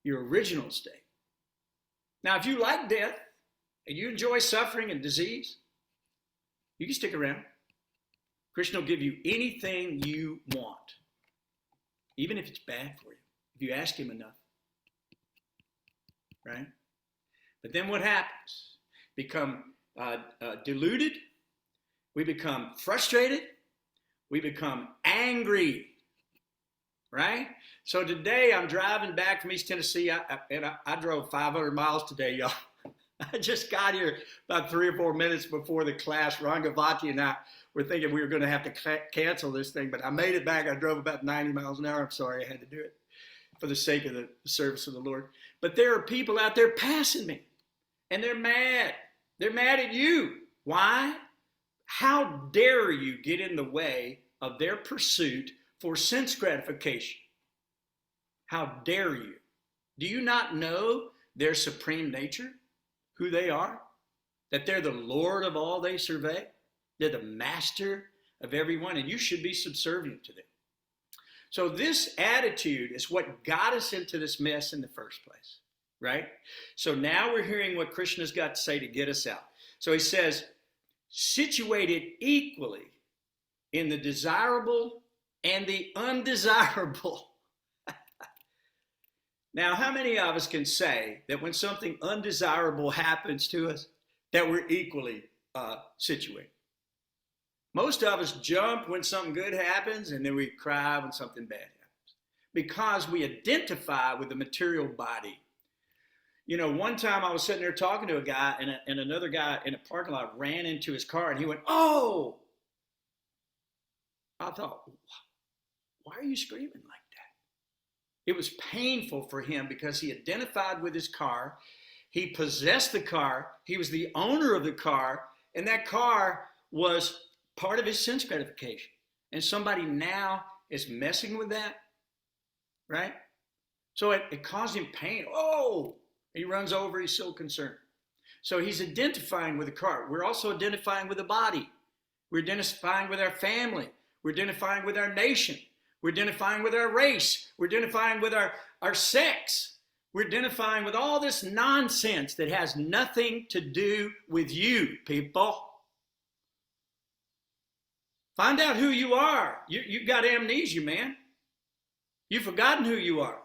your original state. Now, if you like death and you enjoy suffering and disease, you can stick around. Krishna will give you anything you want, even if it's bad for you, if you ask him enough. Right? But then what happens? Become deluded. We become frustrated. We become angry. Right? So today I'm driving back from East Tennessee, and I drove 500 miles today, y'all. I just got here about 3 or 4 minutes before the class. Rangavati and I were thinking we were going to have to cancel this thing, but I made it back. I drove about 90 miles an hour. I'm sorry I had to do it for the sake of the service of the Lord. But there are people out there passing me, and they're mad. They're mad at you. Why? How dare you get in the way of their pursuit for sense gratification? How dare you? Do you not know their supreme nature? Who they are? That they're the Lord of all they survey? They're the master of everyone, and you should be subservient to them. So this attitude is what got us into this mess in the first place, right? So now we're hearing what Krishna's got to say to get us out. So he says, situated equally in the desirable and the undesirable. Now, how many of us can say that when something undesirable happens to us, that we're equally situated? Most of us jump when something good happens, and then we cry when something bad happens, because we identify with the material body. You know, one time I was sitting there talking to a guy, and another guy in a parking lot ran into his car, and he went, "Oh!" I thought, why are you screaming like that? It was painful for him because he identified with his car. He possessed the car. He was the owner of the car, and that car was part of his sense gratification. And somebody now is messing with that, right? So it caused him pain. Oh, he runs over. He's so concerned. So he's identifying with the car. We're also identifying with the body. We're identifying with our family. We're identifying with our nation. We're identifying with our race. We're identifying with our sex. We're identifying with all this nonsense that has nothing to do with you, people. Find out who you are. You've got amnesia, man. You've forgotten who you are.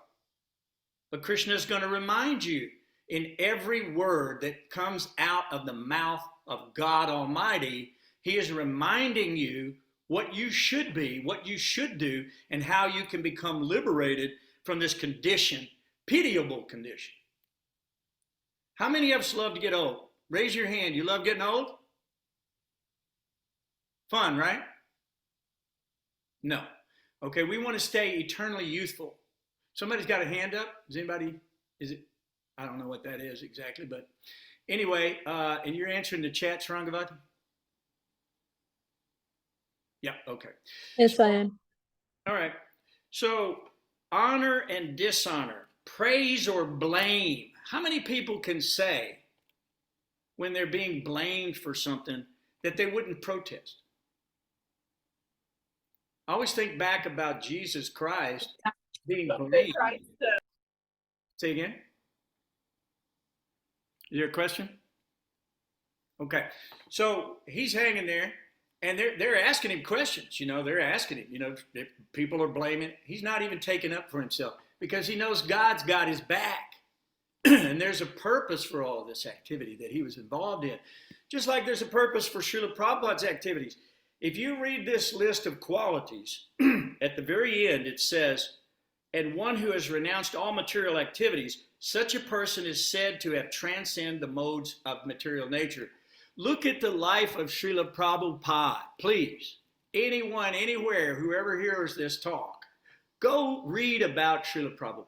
But Krishna is going to remind you in every word that comes out of the mouth of God Almighty. He is reminding you what you should be, what you should do, and how you can become liberated from this condition, pitiable condition. How many of us love to get old? Raise your hand. You love getting old? Fun, right? No. Okay, we want to stay eternally youthful. Somebody's got a hand up? Is anybody, I don't know what that is exactly, but anyway, and you're answering the chat, Sarangavati? Yeah, okay. Yes, I am. All right. So honor and dishonor, praise or blame. How many people can say when they're being blamed for something that they wouldn't protest? I always think back about Jesus Christ being blamed. Say again? Is there a question? Okay. So he's hanging there, and they're asking him questions. You know, they're asking him, you know, people are blaming. He's not even taking up for himself because he knows God's got his back. And there's a purpose for all this activity that he was involved in. Just like there's a purpose for Srila Prabhupada's activities. If you read this list of qualities, at the very end it says, and one who has renounced all material activities, such a person is said to have transcended the modes of material nature. Look at the life of Srila Prabhupada, please. Anyone, anywhere, whoever hears this talk, go read about Srila Prabhupada.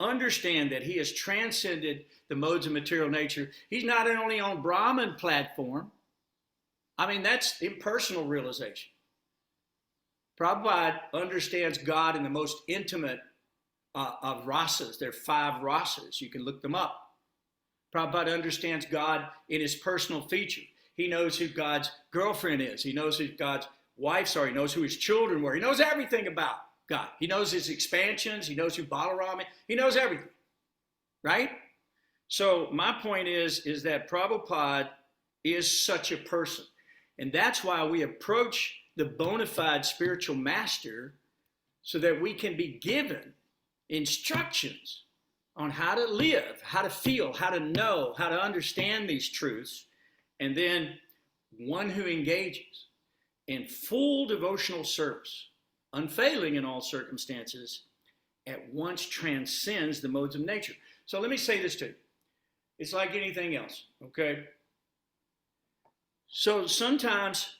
Understand that he has transcended the modes of material nature. He's not only on Brahman platform. I mean, that's impersonal realization. Prabhupada understands God in the most intimate of rasas. There are 5 rasas. You can look them up. Prabhupada understands God in his personal feature. He knows who God's girlfriend is. He knows who God's wives are. He knows who his children were. He knows everything about God. He knows his expansions. He knows who Balaram is. He knows everything, right? So my point is that Prabhupada is such a person. And that's why we approach the bona fide spiritual master so that we can be given instructions on how to live, how to feel, how to know, how to understand these truths. And then one who engages in full devotional service, unfailing in all circumstances, at once transcends the modes of nature. So let me say this to you. It's like anything else, okay? So sometimes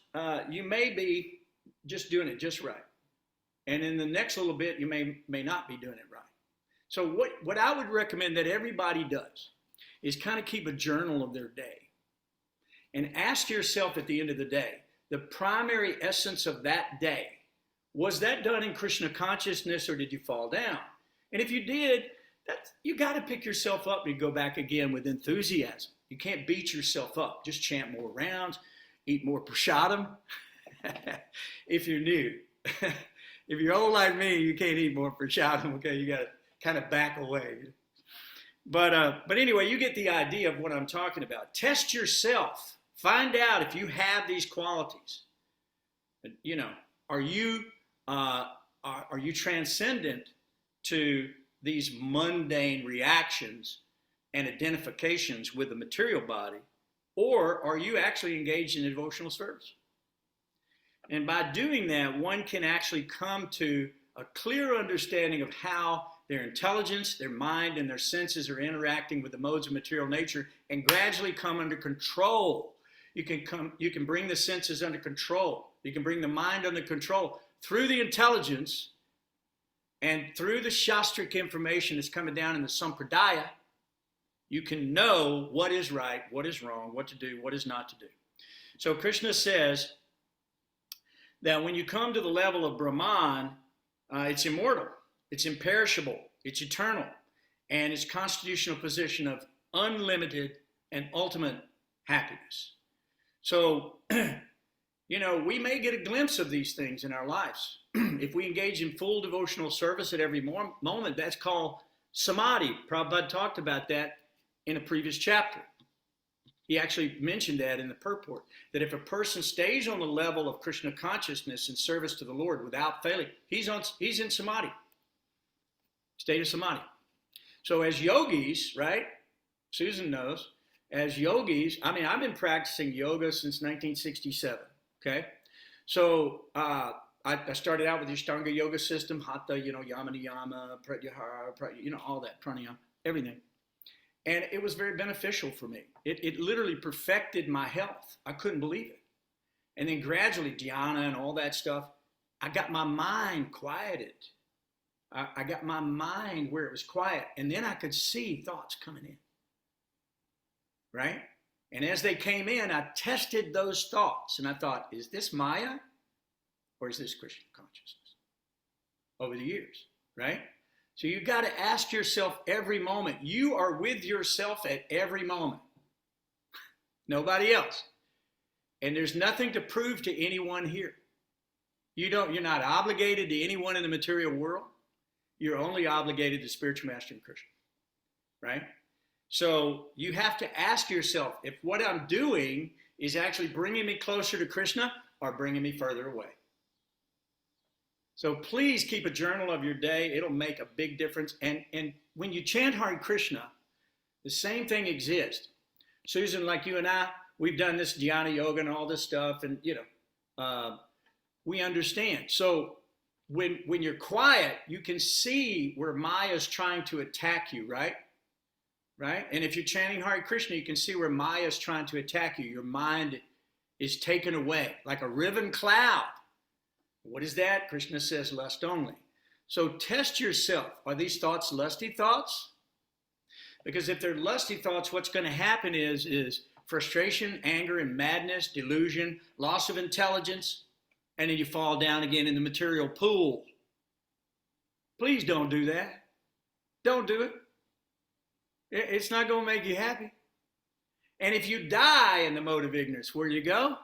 you may be just doing it just right. And in the next little bit, you may not be doing it right. So what I would recommend that everybody does is kind of keep a journal of their day. And ask yourself at the end of the day, the primary essence of that day, was that done in Krishna consciousness or did you fall down? And if you did, you got to pick yourself up and go back again with enthusiasm. You can't beat yourself up. Just chant more rounds, eat more prasadam if you're new. if you're old like me, you can't eat more prasadam. Okay, you got to kind of back away. But anyway, you get the idea of what I'm talking about. Test yourself. Find out if you have these qualities. You know, are you transcendent to these mundane reactions and identifications with the material body, or are you actually engaged in devotional service? And by doing that, one can actually come to a clear understanding of how their intelligence, their mind, and their senses are interacting with the modes of material nature, and gradually come under control. You can bring the senses under control. You can bring the mind under control through the intelligence and through the shastric information that's coming down in the sampradaya. You can know what is right, what is wrong, what to do, what is not to do. So Krishna says that when you come to the level of Brahman, it's immortal, it's imperishable, it's eternal, and its constitutional position of unlimited and ultimate happiness. So, you know, we may get a glimpse of these things in our lives. If we engage in full devotional service at every moment, that's called samadhi. Prabhupada talked about that in a previous chapter. He actually mentioned that in the purport, that if a person stays on the level of Krishna consciousness and service to the Lord without failing, he's in samadhi, state of samadhi. So as yogis, right, Susan knows, as yogis, I mean, I've been practicing yoga since 1967, okay? So I started out with the Ashtanga yoga system, Hatha, you know, Yama Niyama, Pratyahara, you know, all that, pranayama, everything. And it was very beneficial for me. It literally perfected my health. I couldn't believe it. And then gradually, dhyana and all that stuff, I got my mind quieted. I got my mind where it was quiet. And then I could see thoughts coming in. Right? And as they came in, I tested those thoughts. And I thought, is this Maya or is this Krishna consciousness? Over the years, right? So you got to ask yourself every moment. You are with yourself at every moment. Nobody else. And there's nothing to prove to anyone here. You're not obligated to anyone in the material world. You're only obligated to spiritual master and Krishna. Right? So you have to ask yourself if what I'm doing is actually bringing me closer to Krishna or bringing me further away. So please keep a journal of your day. It'll make a big difference. And when you chant Hare Krishna, the same thing exists. Susan, like you and I, we've done this dhyana yoga and all this stuff, and you know, we understand. So when you're quiet, you can see where Maya is trying to attack you, right? Right? And if you're chanting Hare Krishna, you can see where Maya is trying to attack you. Your mind is taken away like a riven cloud. What is that? Krishna says lust only. So test yourself. Are these thoughts lusty thoughts? Because if they're lusty thoughts, what's going to happen is frustration, anger, and madness, delusion, loss of intelligence, and then you fall down again in the material pool. Please don't do that. Don't do it. It's not going to make you happy. And if you die in the mode of ignorance, where do you go?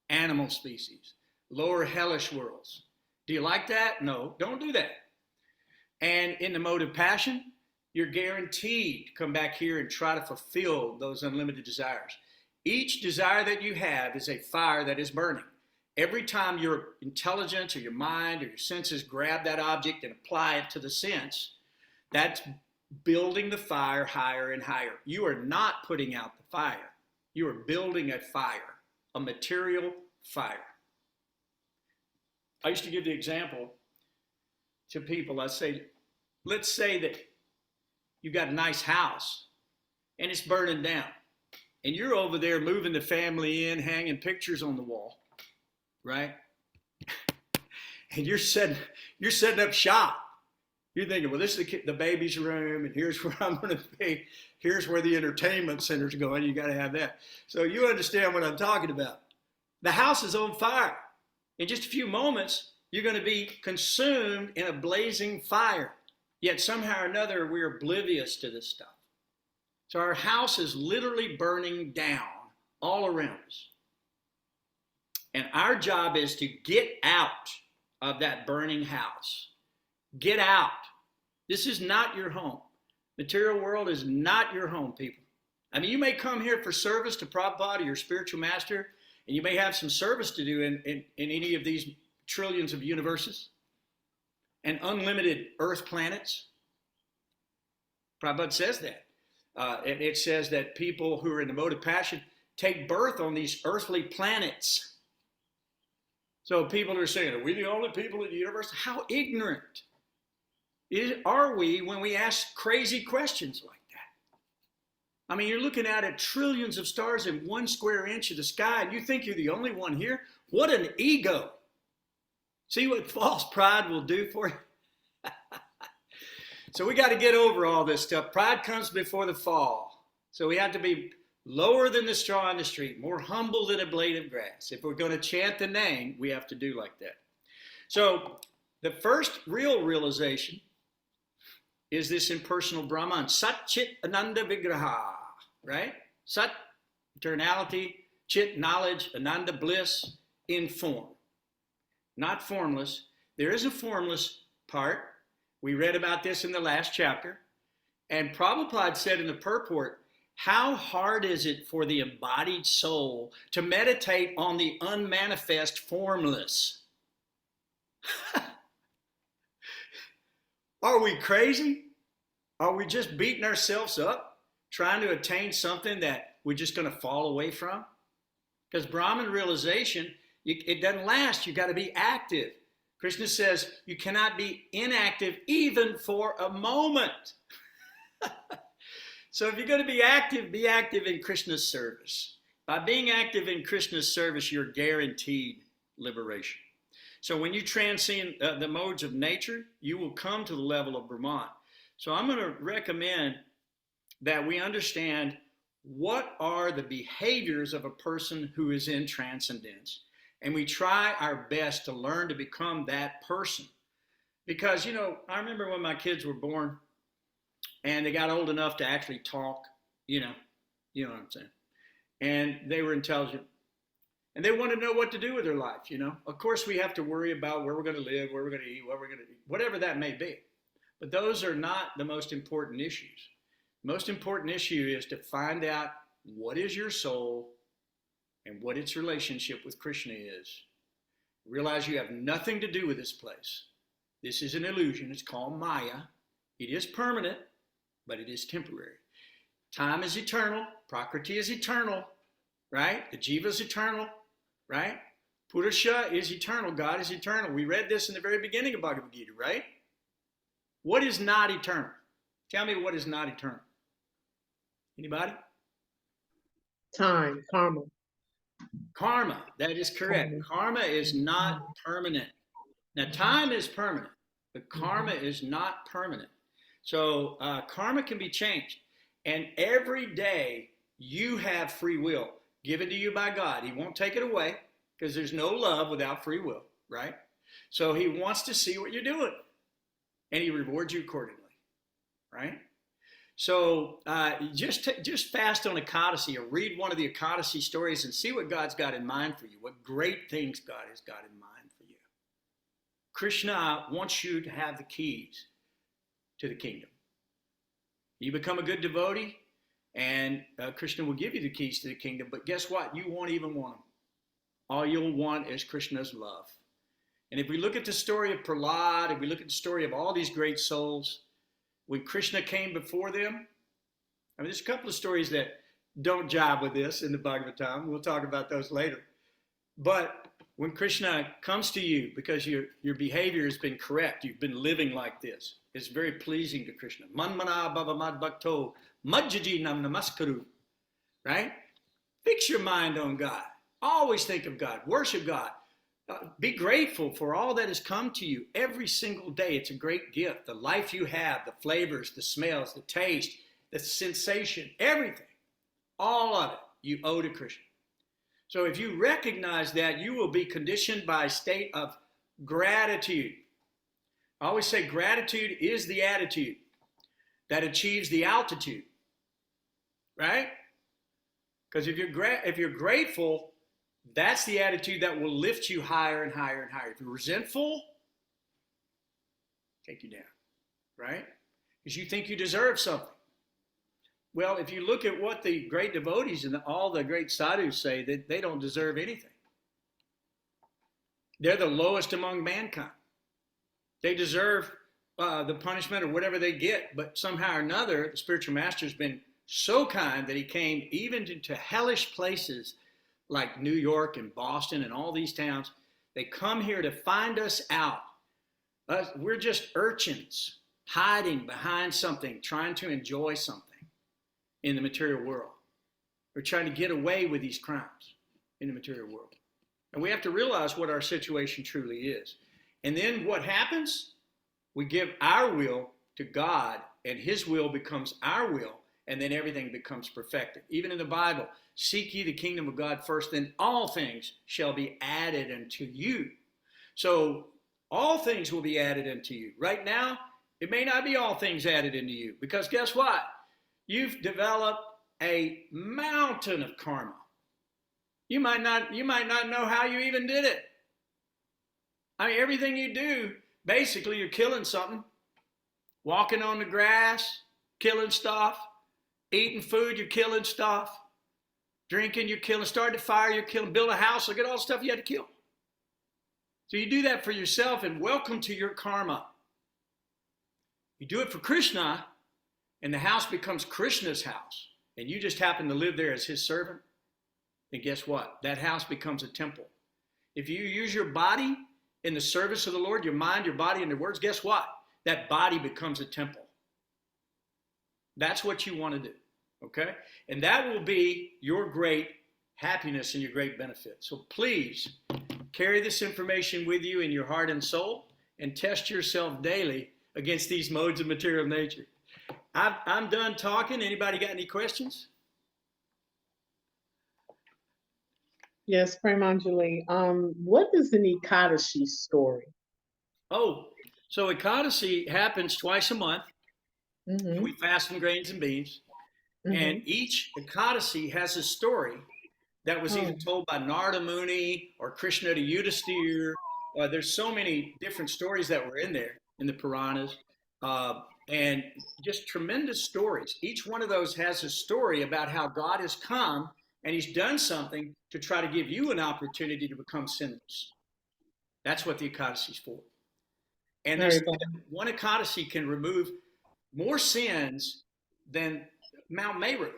Animal species. Lower hellish worlds. Do you like that? No, don't do that. And in the mode of passion, you're guaranteed to come back here and try to fulfill those unlimited desires. Each desire that you have is a fire that is burning. Every time your intelligence or your mind or your senses grab that object and apply it to the sense, that's building the fire higher and higher. You are not putting out the fire. You are building a fire, a material fire. I used to give the example to people. I say, let's say that you've got a nice house and it's burning down. And you're over there moving the family in, hanging pictures on the wall, right? And you're setting up shop. You're thinking, well, this is the baby's room, and here's where I'm going to be. Here's where the entertainment center's going. You got to have that. So you understand what I'm talking about. The house is on fire. In just a few moments, you're going to be consumed in a blazing fire. Yet somehow or another, we're oblivious to this stuff. So our house is literally burning down all around us. And our job is to get out of that burning house. Get out. This is not your home. Material world is not your home, people. I mean, you may come here for service to Prabhupada, your spiritual master, and you may have some service to do in any of these trillions of universes and unlimited earth planets. Prabhupada says that. It says that people who are in the mode of passion take birth on these earthly planets. So people are saying, are we the only people in the universe? How ignorant are we when we ask crazy questions like that? I mean, you're looking out at trillions of stars in 1 square inch of the sky, and you think you're the only one here? What an ego. See what false pride will do for you? So we got to get over all this stuff. Pride comes before the fall. So we have to be lower than the straw on the street, more humble than a blade of grass. If we're going to chant the name, we have to do like that. So the first real realization is this impersonal Brahman, Sat Chit Ananda Vigraha, right? Sat, eternality, Chit, knowledge, Ananda, bliss, in form. Not formless. There is a formless part. We read about this in the last chapter. And Prabhupada said in the purport, how hard is it for the embodied soul to meditate on the unmanifest formless? Are we crazy? Are we just beating ourselves up, trying to attain something that we're just going to fall away from? Because Brahman realization, it doesn't last. You got to be active. Krishna says you cannot be inactive even for a moment. So if you're going to be active in Krishna's service. By being active in Krishna's service, you're guaranteed liberation. So when you transcend the modes of nature, you will come to the level of Brahman. So I'm going to recommend that we understand what are the behaviors of a person who is in transcendence. And we try our best to learn to become that person. Because, you know, I remember when my kids were born and they got old enough to actually talk, you know what I'm saying. And they were intelligent. And they want to know what to do with their life, you know. Of course, we have to worry about where we're going to live, where we're going to eat, what we're going to eat, whatever that may be. But those are not the most important issues. The most important issue is to find out what is your soul and what its relationship with Krishna is. Realize you have nothing to do with this place. This is an illusion. It's called Maya. It is permanent, but it is temporary. Time is eternal. Prakriti is eternal, right? The jiva is eternal, right? Purusha is eternal. God is eternal. We read this in the very beginning of Bhagavad-gītā, right? What is not eternal? Tell me what is not eternal. Anybody? Time, karma. Karma, that is correct. Karma is not permanent. Now, time is permanent, but karma is not permanent. So karma can be changed. And every day you have free will given to you by God. He won't take it away because there's no love without free will, right? So he wants to see what you're doing and he rewards you accordingly, right? So just fast on Ekadasi or read one of the Ekadasi stories and see what God's got in mind for you, what great things God has got in mind for you. Krishna wants you to have the keys to the kingdom. You become a good devotee and Krishna will give you the keys to the kingdom, but guess what? You won't even want them. All you'll want is Krishna's love. And if we look at the story of Prahlad, if we look at the story of all these great souls, when Krishna came before them, I mean, there's a couple of stories that don't jive with this in the Bhagavatam. We'll talk about those later. But when Krishna comes to you, because your behavior has been correct, you've been living like this, it's very pleasing to Krishna. Manmana bhava mad bhakto majjaji nam namaskaru. Right? Fix your mind on God. Always think of God. Worship God. Be grateful for all that has come to you every single day. It's a great gift. The life you have, the flavors, the smells, the taste, the sensation, everything, all of it, you owe to Krishna. So if you recognize that, you will be conditioned by a state of gratitude. I always say gratitude is the attitude that achieves the altitude, right? Because if you're grateful, That's the attitude that will lift you higher and higher and higher. If you're resentful, take you down, right? Because you think you deserve something. Well, if you look at what the great devotees and all the great sadhus say, that they don't deserve anything. They're the lowest among mankind. They deserve the punishment or whatever they get, but somehow or another, the spiritual master has been so kind that he came even to hellish places like New York and Boston and all these towns. They come here to find us out. We're just urchins hiding behind something, trying to enjoy something in the material world. We're trying to get away with these crimes in the material world. And we have to realize what our situation truly is. And then what happens? We give our will to God, and his will becomes our will, and then everything becomes perfected. Even in the Bible, seek ye the kingdom of God first, then all things shall be added unto you. So all things will be added unto you. Right now, it may not be all things added into you, because guess what? You've developed a mountain of karma. You might not know how you even did it. I mean, everything you do, basically you're killing something. Walking on the grass, killing stuff. Eating food, you're killing stuff. Drinking, you're killing. Starting a fire, you're killing. Build a house, look at all the stuff you had to kill. So you do that for yourself, and welcome to your karma. You do it for Krishna, and the house becomes Krishna's house, and you just happen to live there as his servant, then guess what? That house becomes a temple. If you use your body in the service of the Lord, your mind, your body, and your words, guess what? That body becomes a temple. That's what you want to do, okay? And that will be your great happiness and your great benefit. So please carry this information with you in your heart and soul and test yourself daily against these modes of material nature. I'm done talking. Anybody got any questions? Yes, Premanjali. What is an Ekadashi story? Oh, so Ekadasi happens twice a month. Mm-hmm. We fast from grains and beans. Mm-hmm. And each Ekadasi has a story that was either told by Narada Muni or Krishna to Yudhisthira. There's so many different stories that were in there in the Puranas. And just tremendous stories. Each one of those has a story about how God has come and he's done something to try to give you an opportunity to become sinless. That's what the Ekadasi is for. And one Ekadasi can remove more sins than Mount Meru,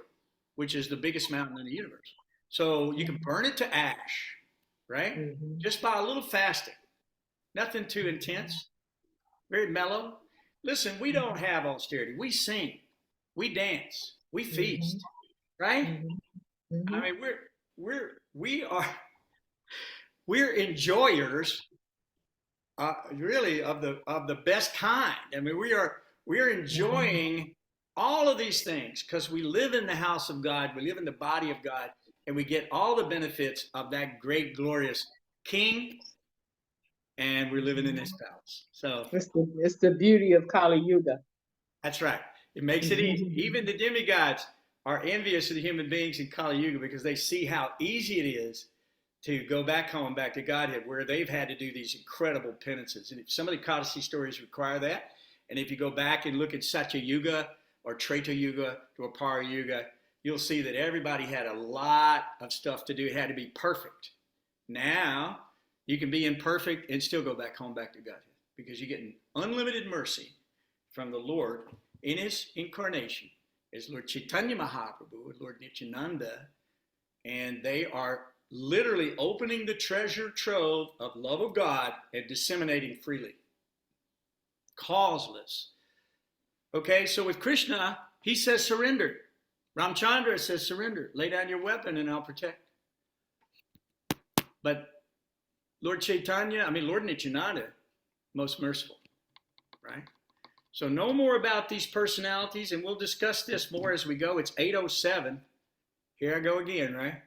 which is the biggest mountain in the universe. So you can burn it to ash, right? Mm-hmm. Just by a little fasting. Nothing too intense. Very mellow. Listen, we don't have austerity. We sing. We dance. We feast. Right? Mm-hmm. I mean, we're enjoyers, really of the best kind. I mean, we're enjoying all of these things because we live in the house of God, we live in the body of God, and we get all the benefits of that great, glorious King, and we're living in this palace. So it's the beauty of Kali Yuga. That's right. It makes it easy. Even the demigods are envious of the human beings in Kali Yuga because they see how easy it is to go back home, back to Godhead, where they've had to do these incredible penances. And some of the Ekadasi stories require that. And if you go back and look at Satya Yuga or Treta Yuga, Dwapara Yuga, you'll see that everybody had a lot of stuff to do. It had to be perfect. Now, you can be imperfect and still go back home, back to Godhead, because you're getting unlimited mercy from the Lord in his incarnation as Lord Chaitanya Mahaprabhu and Lord Nityananda. And they are literally opening the treasure trove of love of God and disseminating freely. Causeless. Okay, so with Krishna, he says surrender. Ramchandra says surrender. Lay down your weapon and I'll protect. But Lord Nityananda, most merciful, right? So no more about these personalities, and we'll discuss this more as we go. It's 8:07. Here I go again, right?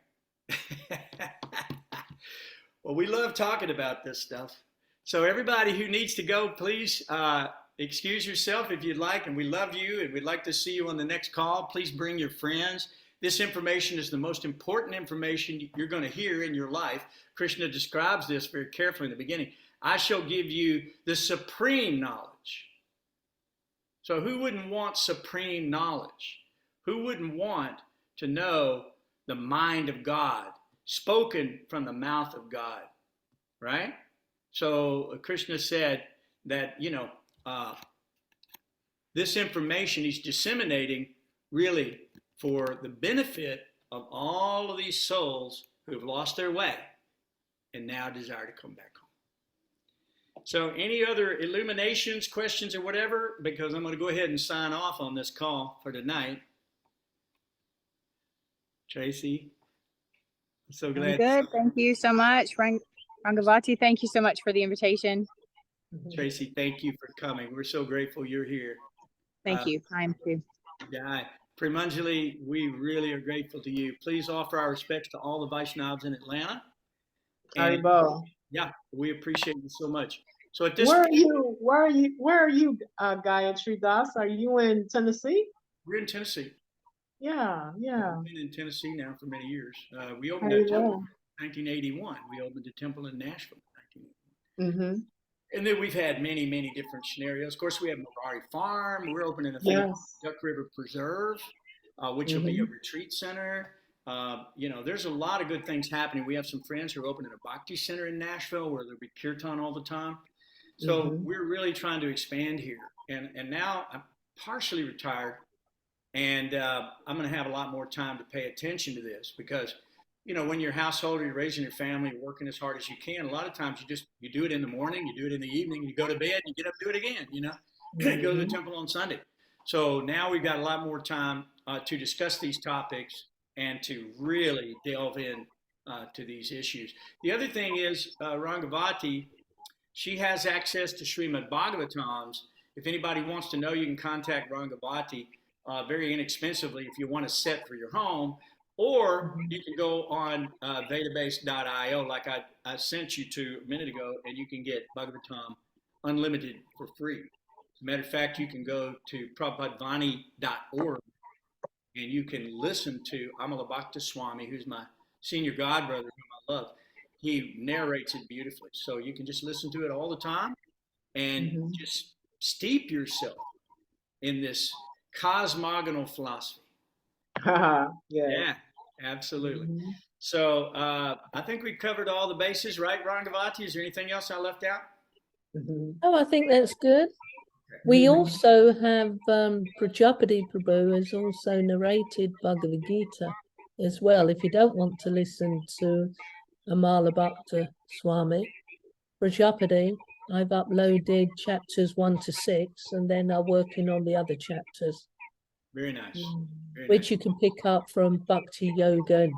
Well, we love talking about this stuff. So everybody who needs to go, please excuse yourself if you'd like, and we love you, and we'd like to see you on the next call. Please bring your friends. This information is the most important information you're going to hear in your life. Krishna describes this very carefully in the beginning. I shall give you the supreme knowledge. So who wouldn't want supreme knowledge? Who wouldn't want to know the mind of God, spoken from the mouth of God, right? So Krishna said that, this information he's disseminating really for the benefit of all of these souls who have lost their way and now desire to come back home. So any other illuminations, questions, or whatever? Because I'm going to go ahead and sign off on this call for tonight. Tracy, I'm so glad. Good. Thank you so much, Rangavati. Thank you so much for the invitation. Tracy, thank you for coming. We're so grateful you're here. Thank you. I am too. Yeah, Premanjali, we really are grateful to you. Please offer our respects to all the Vaishnavas in Atlanta. And, Haribo. yeah, we appreciate you so much. So at this Where point, are you, Gayatri Das? Are you in Tennessee? we're in Tennessee. Yeah. We've been in Tennessee now for many years. We opened a temple in 1981. We opened a temple in Nashville in 1981. Mm-hmm. And then we've had many, many different scenarios. Of course, we have Murari Farm. We're opening a thing called Duck River Preserve, which will be a retreat center. There's a lot of good things happening. We have some friends who are opening a Bhakti center in Nashville where there'll be kirtan all the time. So we're really trying to expand here. And now I'm partially retired, and I'm going to have a lot more time to pay attention to this because, when you're a householder, you're raising your family, you're working as hard as you can. A lot of times you do it in the morning, you do it in the evening, you go to bed, you get up, do it again, you go to the temple on Sunday. So now we've got a lot more time to discuss these topics and to really delve in to these issues. The other thing is Rangavati, she has access to Srimad Bhagavatams. If anybody wants to know, you can contact Rangavati very inexpensively if you want a set for your home. Or you can go on database.io like I sent you to a minute ago, and you can get Bhagavatam Unlimited for free. As a matter of fact, you can go to prabhupavani.org and you can listen to Amala Bhakta Swami, who's my senior godbrother, whom I love. He narrates it beautifully. So you can just listen to it all the time and just steep yourself in this cosmogonal philosophy. Yeah, absolutely. So I think we covered all the bases, right, Rangavati? Is there anything else I left out? Oh, I think that's good. We also have Prajapati Prabhu has also narrated Bhagavad-gītā as well. If you don't want to listen to Amala Bhakta Swami, Prajapati, I've uploaded chapters 1 to 6, and then I'm working on the other chapters. Very nice. Very Which nice. you can pick up from Bhakti Yoga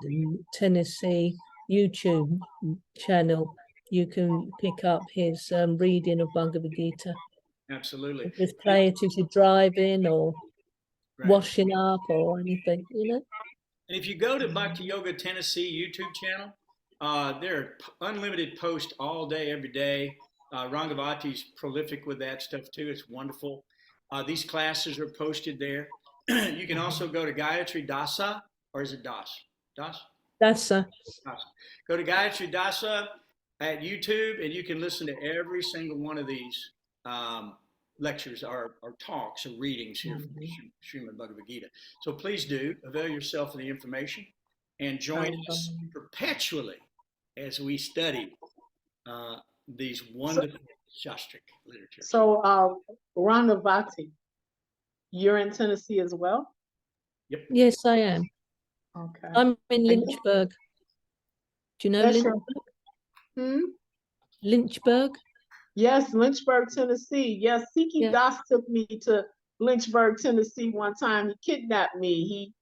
Tennessee YouTube channel. You can pick up his reading of Bhagavad-gītā. Absolutely. Just play it if you're driving or Right. washing up or anything, And if you go to Bhakti Yoga Tennessee YouTube channel, there are unlimited posts all day, every day. Rangavati's prolific with that stuff too. It's wonderful. These classes are posted there. You can also go to Gayatri Dasa, or is it Das? Das? Dasa. Dasa. Go to Gayatri Dasa at YouTube, and you can listen to every single one of these lectures or talks or readings here from Srimad Bhagavad-gītā. So please do avail yourself of the information and join us perpetually as we study these wonderful Shastric literatures. So, Rangavati, you're in Tennessee as well? Yep. Yes, I am. Okay. I'm in Lynchburg. Do you know That's Lynchburg? Lynchburg? Yes, Lynchburg, Tennessee. Yes, Siki Das took me to Lynchburg, Tennessee one time. He kidnapped me.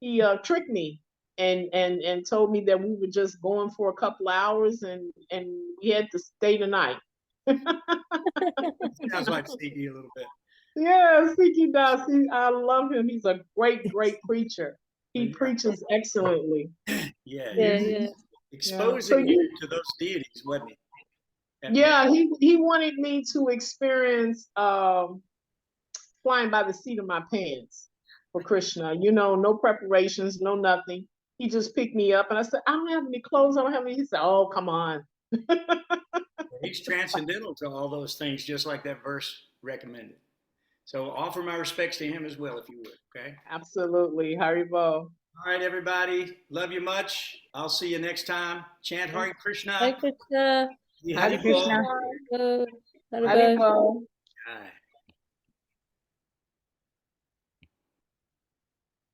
He tricked me and told me that we were just going for a couple hours and we had to stay the night. Sounds like Siki a little bit. Yeah, Siki Das. I love him. He's a great preacher. He preaches excellently. Yeah. Exposing you to those deities, wasn't he? Yeah, he wanted me to experience flying by the seat of my pants for Krishna. You know, no preparations, no nothing. He just picked me up and I said, I don't have any clothes, I don't have any. He said, oh, come on. He's transcendental to all those things, just like that verse recommended. So offer my respects to him as well, if you would. Okay. Absolutely. Haribo. All right, everybody. Love you much. I'll see you next time. Chant Hare Krishna. Hare Krishna. Hare Hare Krishna. Hare Krishna. Haribo. Bye.